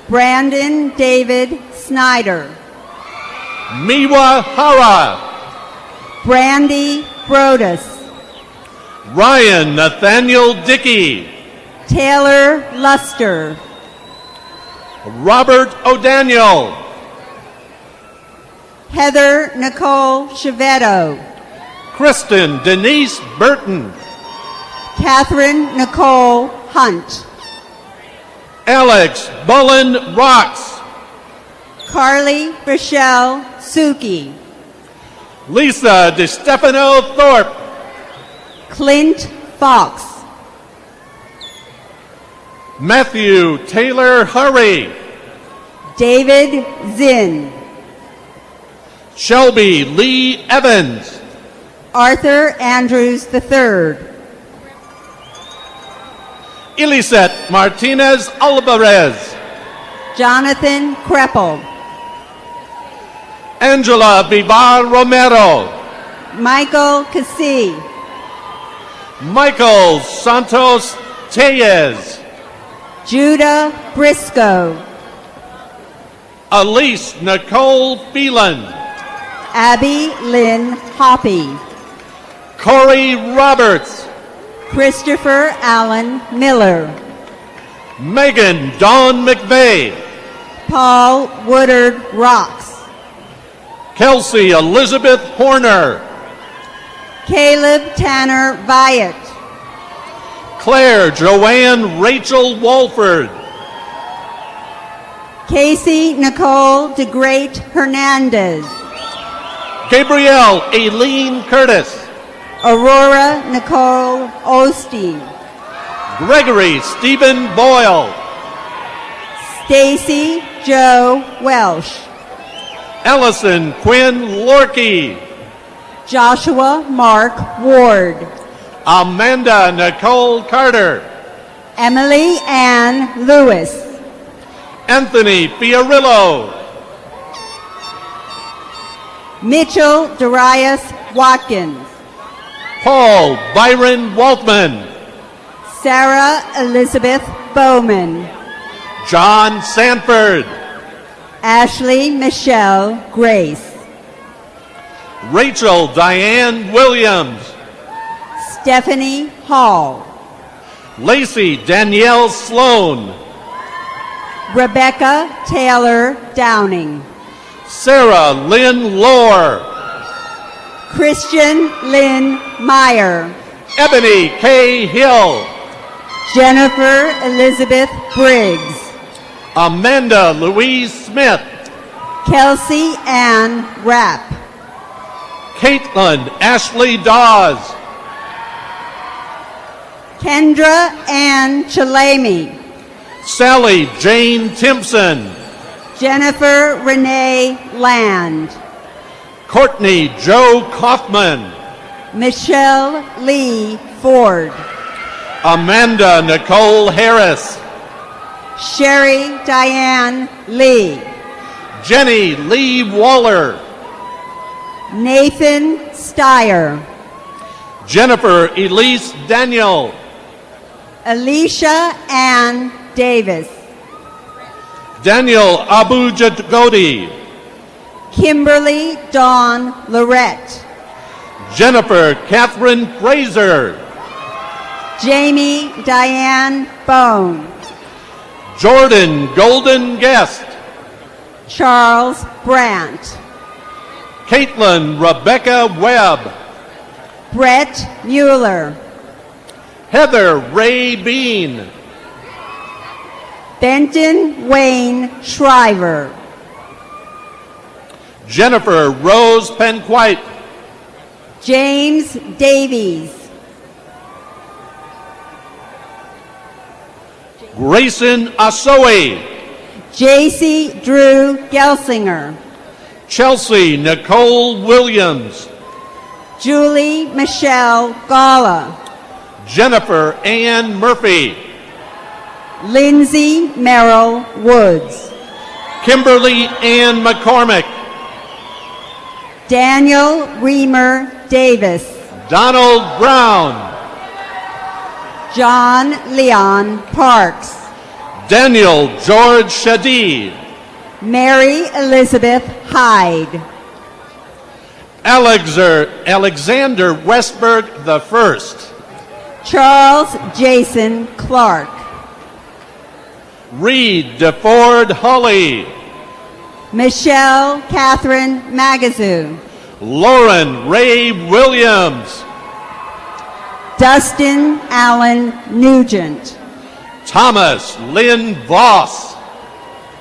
Brandon David Snyder. Miwa Hara. Brandy Brodus. Ryan Nathaniel Dickey. Taylor Luster. Robert O'Daniel. Heather Nicole Chevetto. Kristen Denise Burton. Catherine Nicole Hunt. Alex Bullen Rocks. Carly Rochelle Suki. Lisa DeStefano Thorpe. Clint Fox. Matthew Taylor Hurry. David Zinn. Shelby Lee Evans. Arthur Andrews III. Elisette Martinez Alvarez. Jonathan Kreppel. Angela Vivar Romero. Michael Cassie. Michael Santos Tellez. Judah Briscoe. Elise Nicole Phelan. Abby Lynn Hoppy. Corey Roberts. Christopher Allen Miller. Megan Dawn McVeigh. Paul Woodard Rocks. Kelsey Elizabeth Horner. Caleb Tanner Vyatt. Claire Joanne Rachel Walford. Casey Nicole DeGreat Hernandez. Gabrielle Aileen Curtis. Aurora Nicole Osteen. Gregory Stephen Boyle. Stacy Joe Welsh. Ellison Quinn Lorkey. Joshua Mark Ward. Amanda Nicole Carter. Emily Ann Lewis. Anthony Fiorillo. Mitchell Darius Watkins. Paul Byron Waltman. Sarah Elizabeth Bowman. John Sanford. Ashley Michelle Grace. Rachel Diane Williams. Stephanie Hall. Lacey Danielle Sloan. Rebecca Taylor Downing. Sarah Lynn Lohr. Christian Lynn Meyer. Ebony K. Hill. Jennifer Elizabeth Briggs. Amanda Louise Smith. Kelsey Ann Rapp. Caitlin Ashley Dawes. Kendra Ann Chalamy. Sally Jane Timpson. Jennifer Renee Land. Courtney Joe Kaufman. Michelle Lee Ford. Amanda Nicole Harris. Sherry Diane Lee. Jenny Lee Waller. Nathan Steyer. Jennifer Elise Daniel. Alicia Ann Davis. Daniel Abu Jagodi. Kimberly Dawn Lorette. Jennifer Catherine Fraser. Jamie Diane Bone. Jordan Golden Guest. Charles Brandt. Caitlin Rebecca Webb. Brett Mueller. Heather Ray Bean. Benton Wayne Shriver. Jennifer Rose Penquite. James Davies. Grayson Asoe. J.C. Drew Gelsinger. Chelsea Nicole Williams. Julie Michelle Gala. Jennifer Ann Murphy. Lindsay Merrill Woods. Kimberly Ann McCormick. Daniel Reamer Davis. Donald Brown. John Leon Parks. Daniel George Shadid. Mary Elizabeth Hyde. Alexander Westberg I. Charles Jason Clark. Reed DeFord Holly. Michelle Catherine Magazoo. Lauren Ray Williams. Dustin Allen Nugent. Thomas Lynn Voss.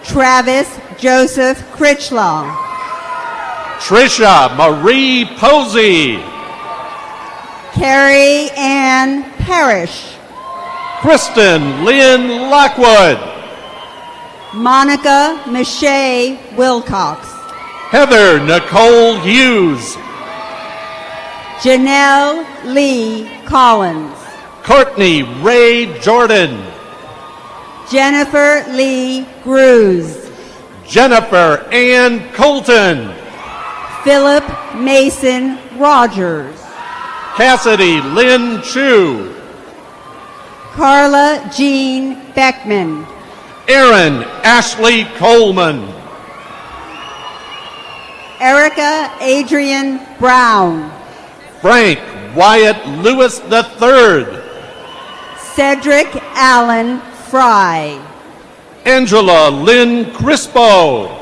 Travis Joseph Critchlaw. Trisha Marie Posey. Carrie Ann Parrish. Kristen Lynn Lockwood. Monica Miche Wilcox. Heather Nicole Hughes. Janelle Lee Collins. Courtney Ray Jordan. Jennifer Lee Gruz. Jennifer Ann Colton. Philip Mason Rogers. Cassidy Lynn Chu. Carla Jean Beckman. Aaron Ashley Coleman. Erica Adrian Brown. Frank Wyatt Lewis III. Cedric Allen Fry. Angela Lynn Crispo.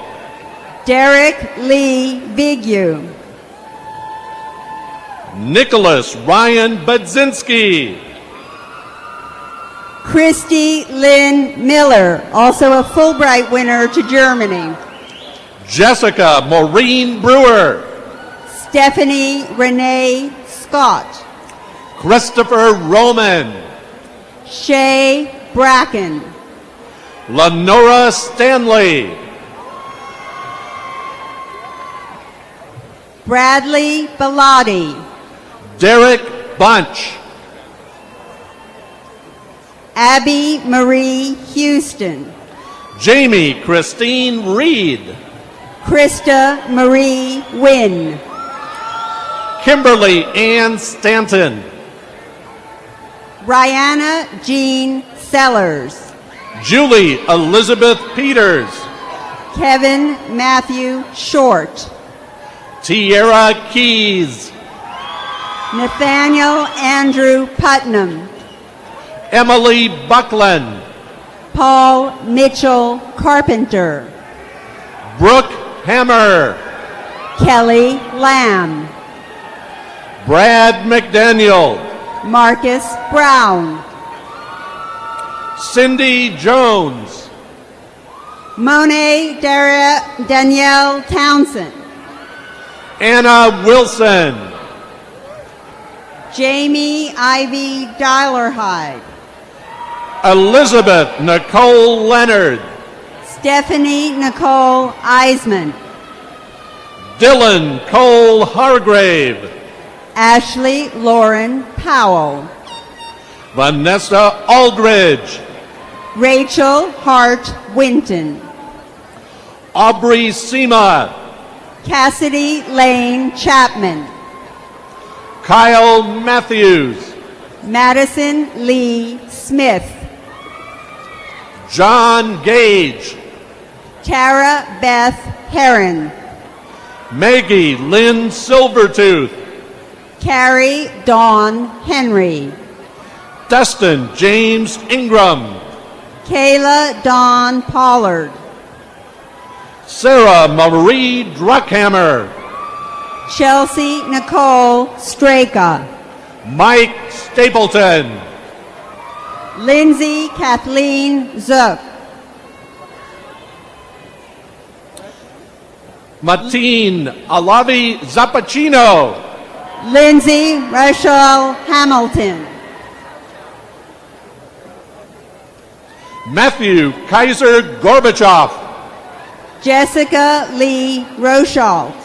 Derek Lee Vigu. Nicholas Ryan Budzinski. Christy Lynn Miller, also a Fulbright winner to Germany. Jessica Maureen Brewer. Stephanie Renee Scott. Christopher Roman. Shay Bracken. Lenora Stanley. Bradley Bellotti. Derek Bunch. Abby Marie Houston. Jamie Christine Reed. Krista Marie Wynn. Kimberly Ann Stanton. Rihanna Jean Sellers. Julie Elizabeth Peters. Kevin Matthew Short. Tierra Keys. Nathaniel Andrew Putnam. Emily Buckland. Paul Mitchell Carpenter. Brooke Hammer. Kelly Lamb. Brad McDaniel. Marcus Brown. Cindy Jones. Monet Danielle Townsend. Anna Wilson. Jamie Ivy Dylerhyde. Elizabeth Nicole Leonard. Stephanie Nicole Eisman. Dylan Cole Hargrave. Ashley Lauren Powell. Vanessa Aldridge. Rachel Hart Winton. Aubrey Sema. Cassidy Lane Chapman. Kyle Matthews. Madison Lee Smith. John Gage. Tara Beth Heron. Maggie Lynn Silvertooth. Carrie Dawn Henry. Dustin James Ingram. Kayla Dawn Pollard. Sarah Marie Druckhammer. Chelsea Nicole Straka. Mike Stapleton. Lindsay Kathleen Zook. Matine Alavi Zappacino. Lindsay Rachel Hamilton. Matthew Kaiser Gorbachev. Jessica Lee Rochalt.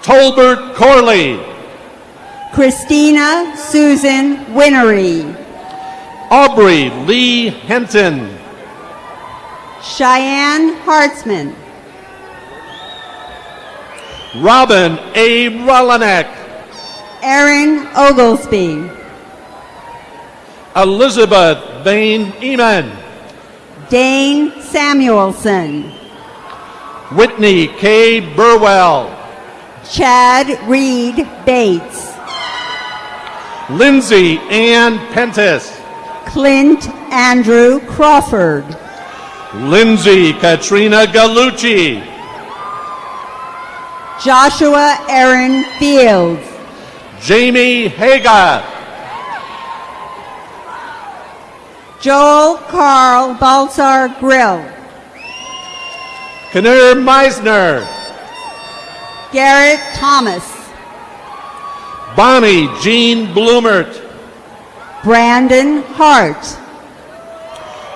Tolbert Corley. Christina Susan Winnery. Aubrey Lee Henton. Cheyenne Hartzman. Robin A. Rolanek. Erin Oglesby. Elizabeth Bain Eman. Dane Samuelson. Whitney K. Burwell. Chad Reed Bates. Lindsay Ann Pentis. Clint Andrew Crawford. Lindsay Katrina Gallucci. Joshua Aaron Fields. Jamie Haga. Joel Carl Baltzar Grill. Knir Meisner. Garrett Thomas. Bonnie Jean Bloomert. Brandon Hart.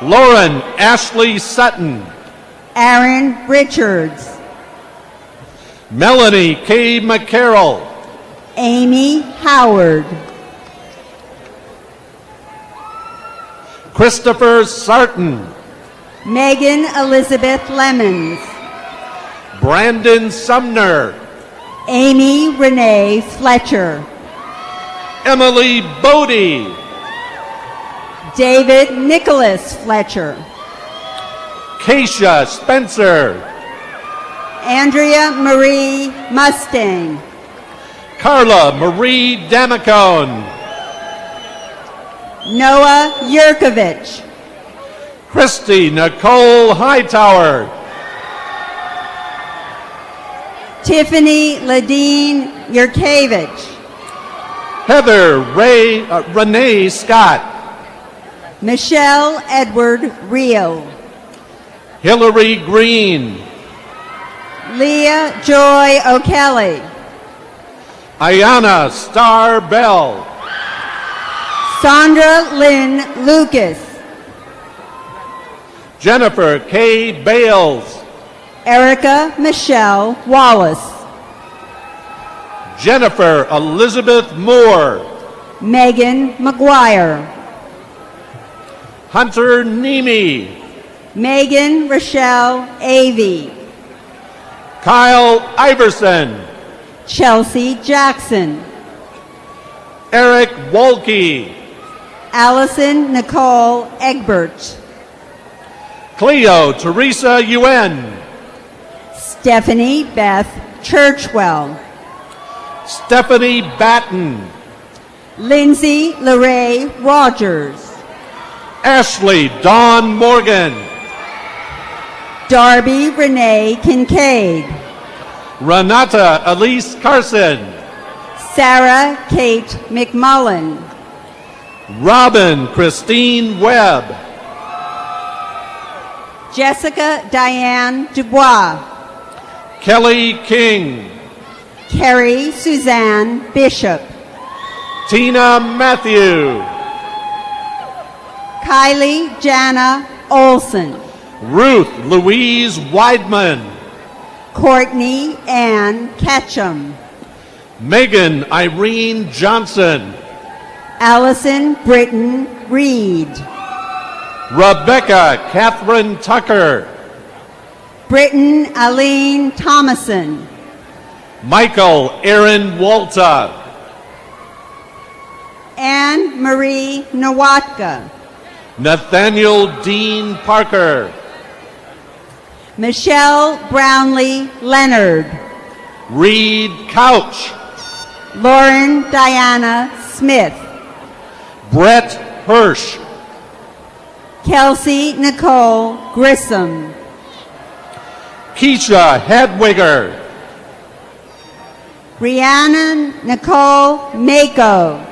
Lauren Ashley Sutton. Aaron Richards. Melanie K. McCarroll. Amy Howard. Christopher Sarton. Megan Elizabeth Lemons. Brandon Sumner. Amy Renee Fletcher. Emily Bodie. David Nicholas Fletcher. Keisha Spencer. Andrea Marie Mustang. Carla Marie Damacone. Noah Yurkovich. Christy Nicole Hightower. Tiffany Ladine Yurkevich. Heather Renee Scott. Michelle Edward Reel. Hillary Green. Leah Joy O'Kelly. Ayana Star Bell. Sandra Lynn Lucas. Jennifer K. Bales. Erica Michelle Wallace. Jennifer Elizabeth Moore. Megan McGuire. Hunter Nemi. Megan Rochelle Avey. Kyle Iverson. Chelsea Jackson. Eric Wolke. Allison Nicole Egbert. Cleo Teresa Yuen. Stephanie Beth Churchwell. Stephanie Batten. Lindsay LeRae Rogers. Ashley Dawn Morgan. Darby Renee Kincaid. Renata Elise Carson. Sarah Kate McMullen. Robin Christine Webb. Jessica Diane Dubois. Kelly King. Carrie Suzanne Bishop. Tina Matthew. Kylie Jana Olson. Ruth Louise Weidman. Courtney Ann Ketchum. Megan Irene Johnson. Allison Britton Reed. Rebecca Catherine Tucker. Britton Aline Thomason. Michael Aaron Walta. Anne Marie Nawatka. Nathaniel Dean Parker. Michelle Brownlee Leonard. Reed Couch. Lauren Diana Smith. Brett Hirsch. Kelsey Nicole Grissom. Keisha Hedwiger. Brianna Nicole Mako.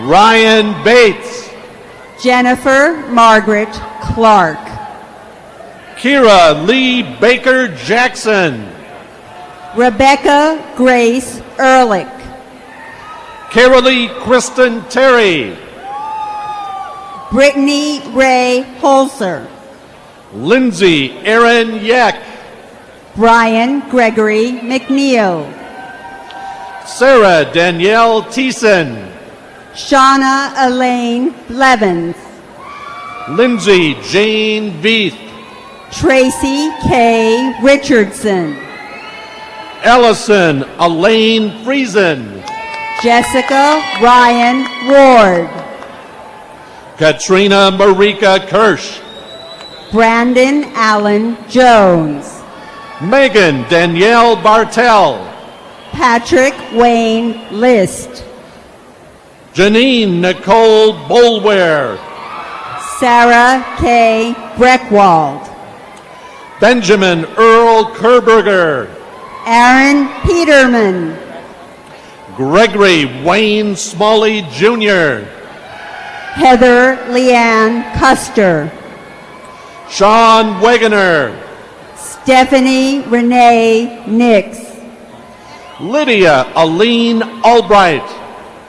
Ryan Bates. Jennifer Margaret Clark. Kira Lee Baker Jackson. Rebecca Grace Ehrlich. Carolee Kristen Terry. Brittany Ray Holzer. Lindsay Aaron Yeck. Brian Gregory McNeil. Sarah Danielle Thiessen. Shauna Elaine Blevins. Lindsay Jane Veith. Tracy K. Richardson. Ellison Elaine Friesen. Jessica Ryan Ward. Katrina Marika Kirsch. Brandon Allen Jones. Megan Danielle Bartell. Patrick Wayne List. Janine Nicole Bolware. Sarah K. Breckwald. Benjamin Earl Kerberger. Aaron Peterman. Gregory Wayne Smalley Jr. Heather Leanne Custer. Sean Wegener. Stephanie Renee Nix. Lydia Aline Albright.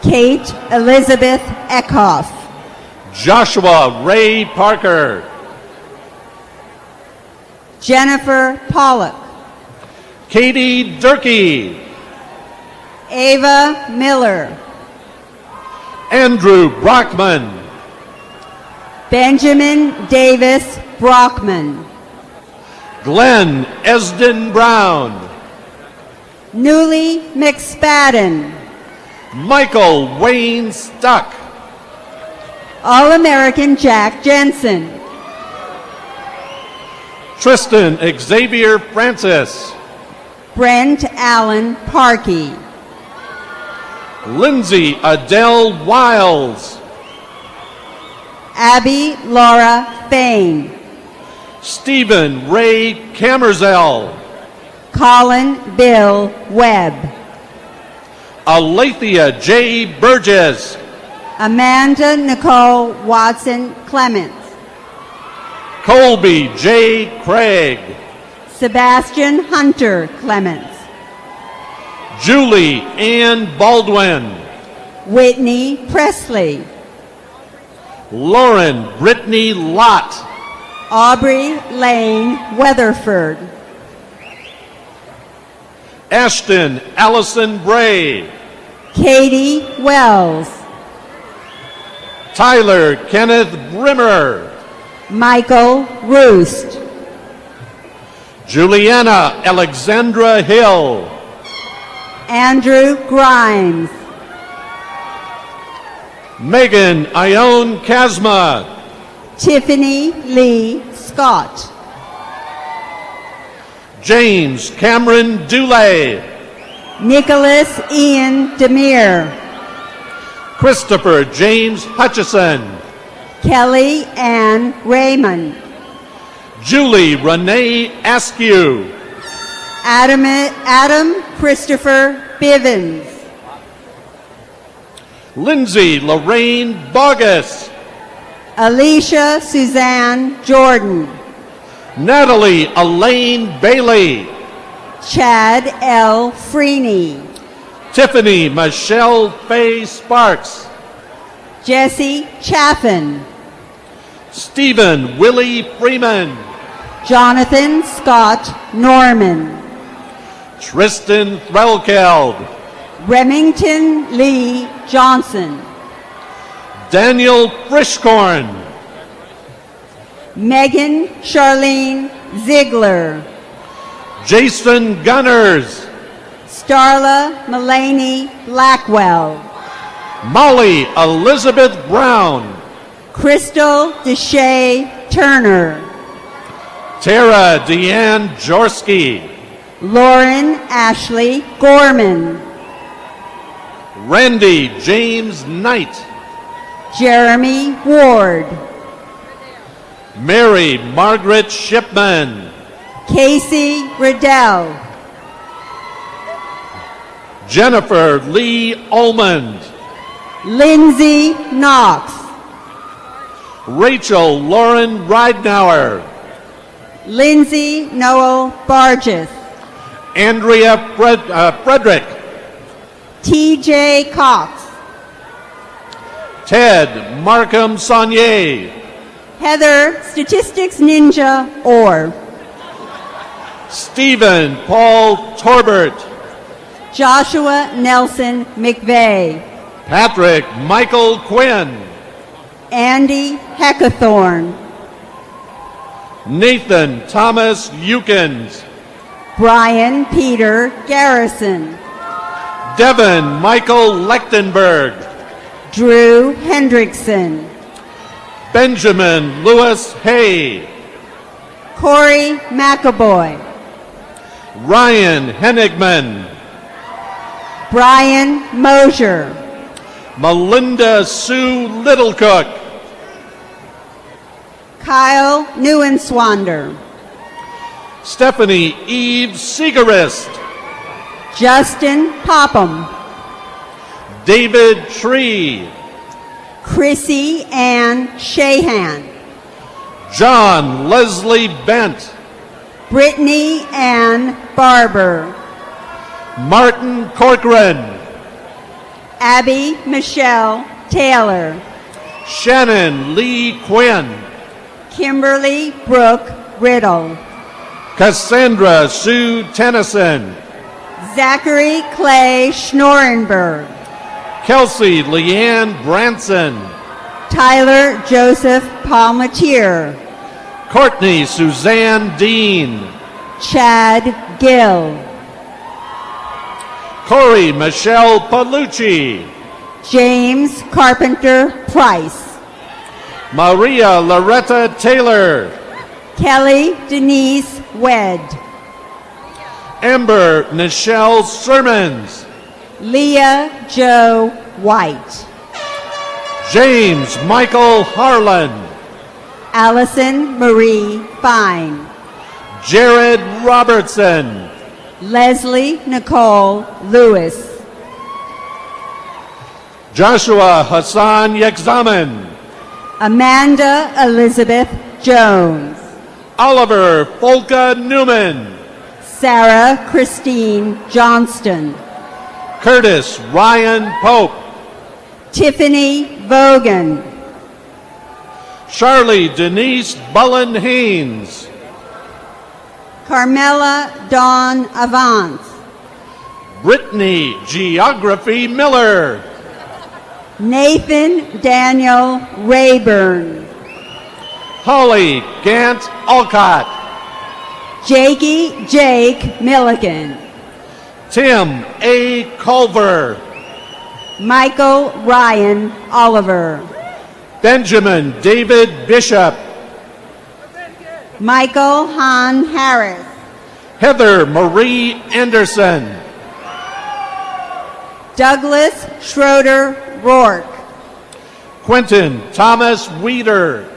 Kate Elizabeth Eckhoff. Joshua Ray Parker. Jennifer Pollock. Katie Durkee. Ava Miller. Andrew Brockman. Benjamin Davis Brockman. Glenn Esden Brown. Newly McSpadden. Michael Wayne Stuck. All-American Jack Jensen. Tristan Xavier Francis. Brent Allen Parkey. Lindsay Adele Wiles. Abby Laura Fain. Stephen Ray Camerzell. Colin Bill Webb. Alethea J. Burgess. Amanda Nicole Watson Clements. Colby J. Craig. Sebastian Hunter Clements. Julie Ann Baldwin. Whitney Presley. Lauren Brittany Lott. Aubrey Lane Weatherford. Ashton Allison Bray. Katie Wells. Tyler Kenneth Brimmer. Michael Roost. Juliana Alexandra Hill. Andrew Grimes. Megan Ione Kazma. Tiffany Lee Scott. James Cameron Dulay. Nicholas Ian Demir. Christopher James Hutchison. Kelly Ann Raymond. Julie Renee Askew. Adam Christopher Bivens. Lindsay Lorraine Bogus. Alicia Suzanne Jordan. Natalie Elaine Bailey. Chad L. Freeney. Tiffany Michelle Faye Sparks. Jesse Chaffin. Stephen Willie Freeman. Jonathan Scott Norman. Tristan Threlkeld. Remington Lee Johnson. Daniel Frischkorn. Megan Charlene Ziegler. Jason Gunners. Starla Mulaney Blackwell. Molly Elizabeth Brown. Crystal Deshay Turner. Tara Deanne Jorsky. Lauren Ashley Gorman. Randy James Knight. Jeremy Ward. Mary Margaret Shipman. Casey Riddell. Jennifer Lee Almond. Lindsay Knox. Rachel Lauren Ridenauer. Lindsay Noel Barges. Andrea Frederick. TJ Cox. Ted Markham Saunier. Heather Statistics Ninja Orr. Stephen Paul Torbert. Joshua Nelson McVeigh. Patrick Michael Quinn. Andy Heckathorn. Nathan Thomas Eukins. Brian Peter Garrison. Devin Michael Lechtenberg. Drew Hendrickson. Benjamin Lewis Hay. Corey McAvoy. Ryan Henigman. Brian Mosier. Melinda Sue Littlecook. Kyle Neuenswander. Stephanie Eve Segerist. Justin Popham. David Tree. Chrissy Ann Shahan. John Leslie Bent. Brittany Ann Barber. Martin Corcoran. Abby Michelle Taylor. Shannon Lee Quinn. Kimberly Brooke Riddle. Cassandra Sue Tennyson. Zachary Clay Schnorenberg. Kelsey Leanne Branson. Tyler Joseph Palmatier. Courtney Suzanne Dean. Chad Gill. Corey Michelle Palucci. James Carpenter Price. Maria Loretta Taylor. Kelly Denise Wed. Amber Nichelle Sermons. Leah Joe White. James Michael Harlan. Allison Marie Fine. Jared Robertson. Leslie Nicole Lewis. Joshua Hassan Yekzaman. Amanda Elizabeth Jones. Oliver Folka Newman. Sarah Christine Johnston. Curtis Ryan Pope. Tiffany Vogan. Charlie Denise Bullen Haynes. Carmela Dawn Avance. Brittany Geography Miller. Nathan Daniel Rayburn. Holly Gant Alcott. Jakey Jake Milligan. Tim A. Culver. Michael Ryan Oliver. Benjamin David Bishop. Michael Hahn Harris. Heather Marie Anderson. Douglas Schroeder Rourke. Quentin Thomas Weeder.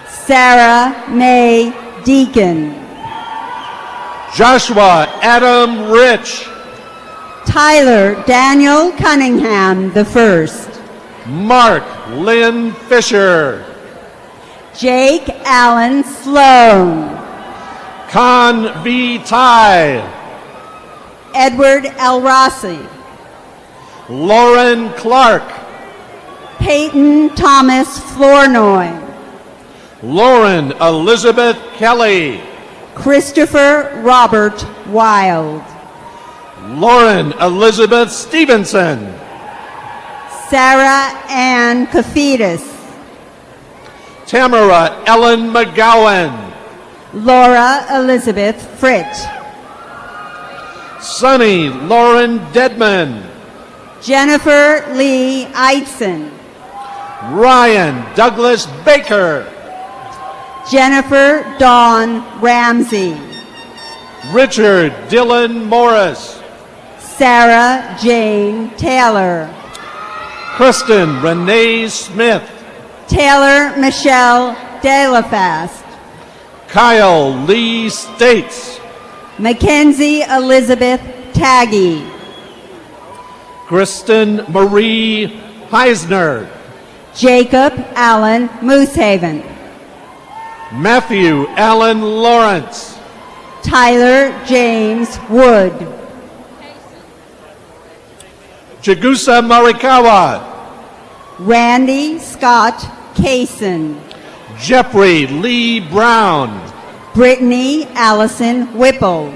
Sarah May Deacon. Joshua Adam Rich. Tyler Daniel Cunningham I. Mark Lynn Fisher. Jake Allen Sloan. Con V. Tai. Edward L. Rossi. Lauren Clark. Peyton Thomas Flournoy. Lauren Elizabeth Kelly. Christopher Robert Wild. Lauren Elizabeth Stevenson. Sarah Ann Kafidis. Tamara Ellen McGowan. Laura Elizabeth Fritz. Sonny Lauren Dedman. Jennifer Lee Eitzen. Ryan Douglas Baker. Jennifer Dawn Ramsey. Richard Dylan Morris. Sarah Jane Taylor. Kristen Renee Smith. Taylor Michelle DeLaFast. Kyle Lee States. Mackenzie Elizabeth Taggy. Kristen Marie Heisner. Jacob Allen Moosehaven. Matthew Allen Lawrence. Tyler James Wood. Chigusa Morikawa. Randy Scott Kaysen. Jeffrey Lee Brown. Brittany Allison Whipple.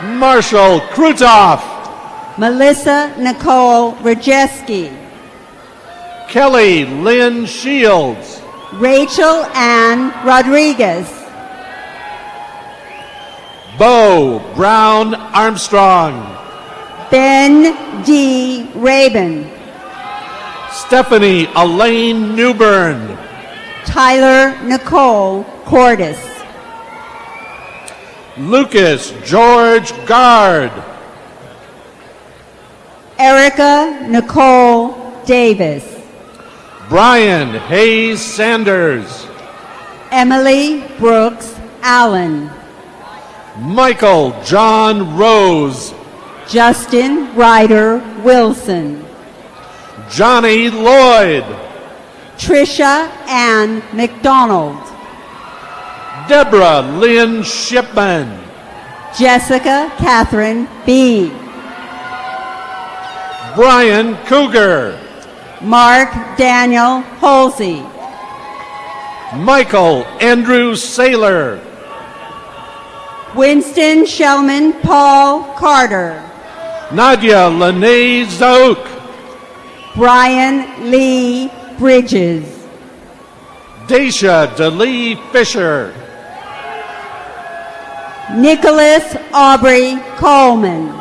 Marshall Krutoff. Melissa Nicole Rajeski. Kelly Lynn Shields. Rachel Ann Rodriguez. Bo Brown Armstrong. Ben D. Rabin. Stephanie Elaine Newbern. Tyler Nicole Cordis. Lucas George Gard. Erica Nicole Davis. Brian Hayes Sanders. Emily Brooks Allen. Michael John Rose. Justin Ryder Wilson. Johnny Lloyd. Trisha Ann McDonald. Deborah Lynn Shipman. Jessica Catherine Bean. Brian Cougar. Mark Daniel Halsey. Michael Andrew Saylor. Winston Shellman Paul Carter. Nadia Lene Zook. Brian Lee Bridges. Daisha DeLee Fisher. Nicholas Aubrey Coleman.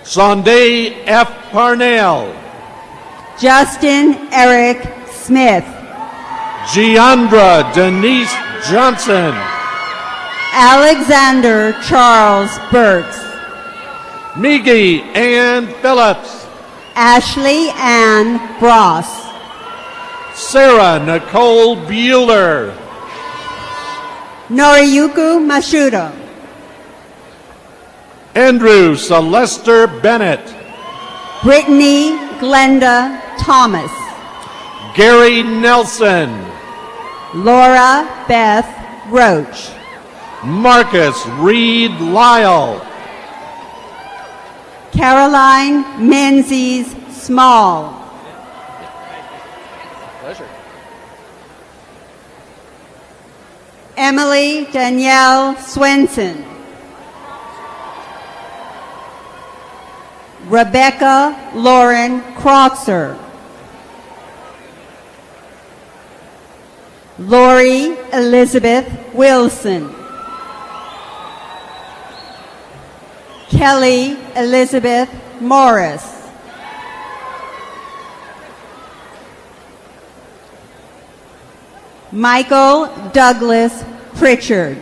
Sunday F. Parnell. Justin Eric Smith. Giandra Denise Johnson. Alexander Charles Burks. Miggy Ann Phillips. Ashley Ann Bross. Sarah Nicole Bueller. Noriyuku Mashudo. Andrew Sylvester Bennett. Brittany Glenda Thomas. Gary Nelson. Laura Beth Roach. Marcus Reed Lyle. Caroline Menzies Small. Emily Danielle Swenson. Rebecca Lauren Croxer. Lori Elizabeth Wilson. Kelly Elizabeth Morris. Michael Douglas Pritchard.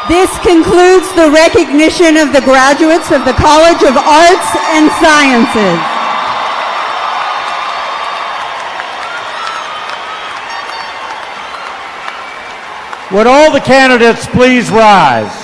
This concludes the recognition of the graduates of the College of Arts and Sciences. Would all the candidates please rise?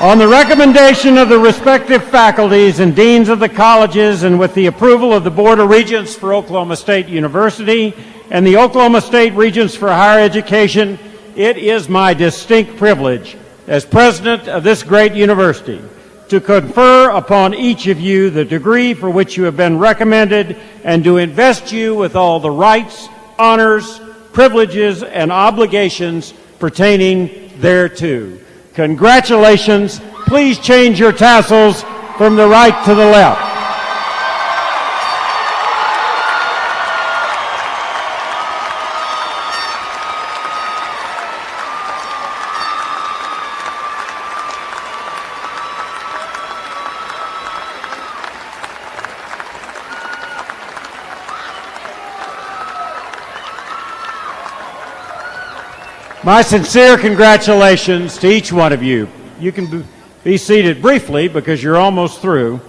On the recommendation of the respective faculties and deans of the colleges and with the approval of the Board of Regents for Oklahoma State University and the Oklahoma State Regents for Higher Education, it is my distinct privilege as president of this great university to confer upon each of you the degree for which you have been recommended and to invest you with all the rights, honors, privileges, and obligations pertaining thereto. Congratulations. Please change your tassels from the right to the left. My sincere congratulations to each one of you. You can be seated briefly because you're almost through.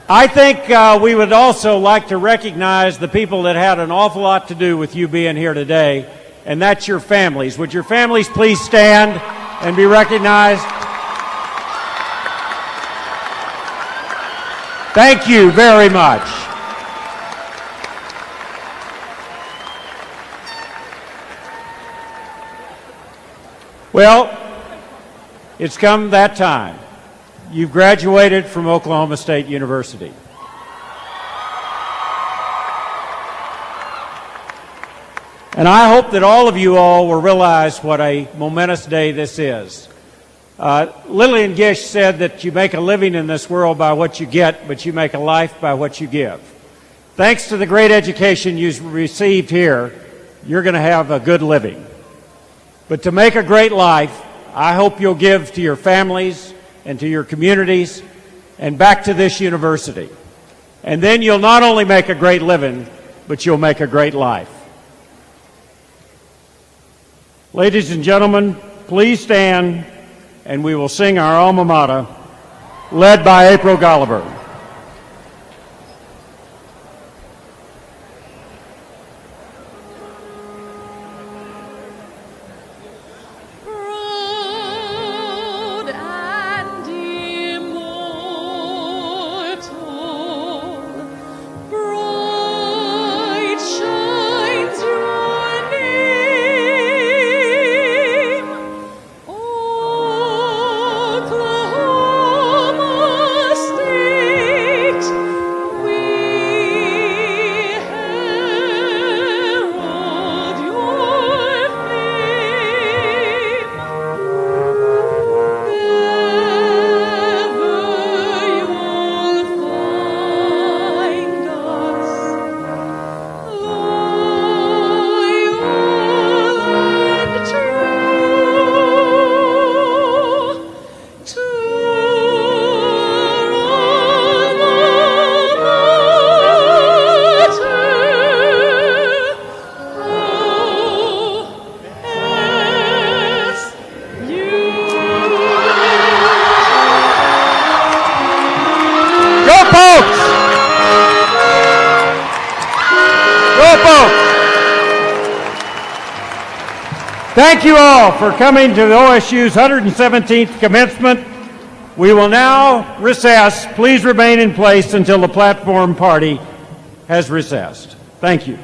I think we would also like to recognize the people that had an awful lot to do with you being here today, and that's your families. Would your families please stand and be recognized? Thank you very much. Well, it's come that time. You've graduated from Oklahoma State University. And I hope that all of you all will realize what a momentous day this is. Lillian Gish said that you make a living in this world by what you get, but you make a life by what you give. Thanks to the great education you've received here, you're going to have a good living. But to make a great life, I hope you'll give to your families and to your communities and back to this university. And then you'll not only make a great living, but you'll make a great life. Ladies and gentlemen, please stand and we will sing our alma mater, led by April Golliver. Proud and immortal, bright shines your name, Oklahoma State. We herald your fame. Go Pokes! Go Pokes! Thank you all for coming to the OSU's 117th commencement. We will now recess. Please remain in place until the platform party has recessed. Thank you.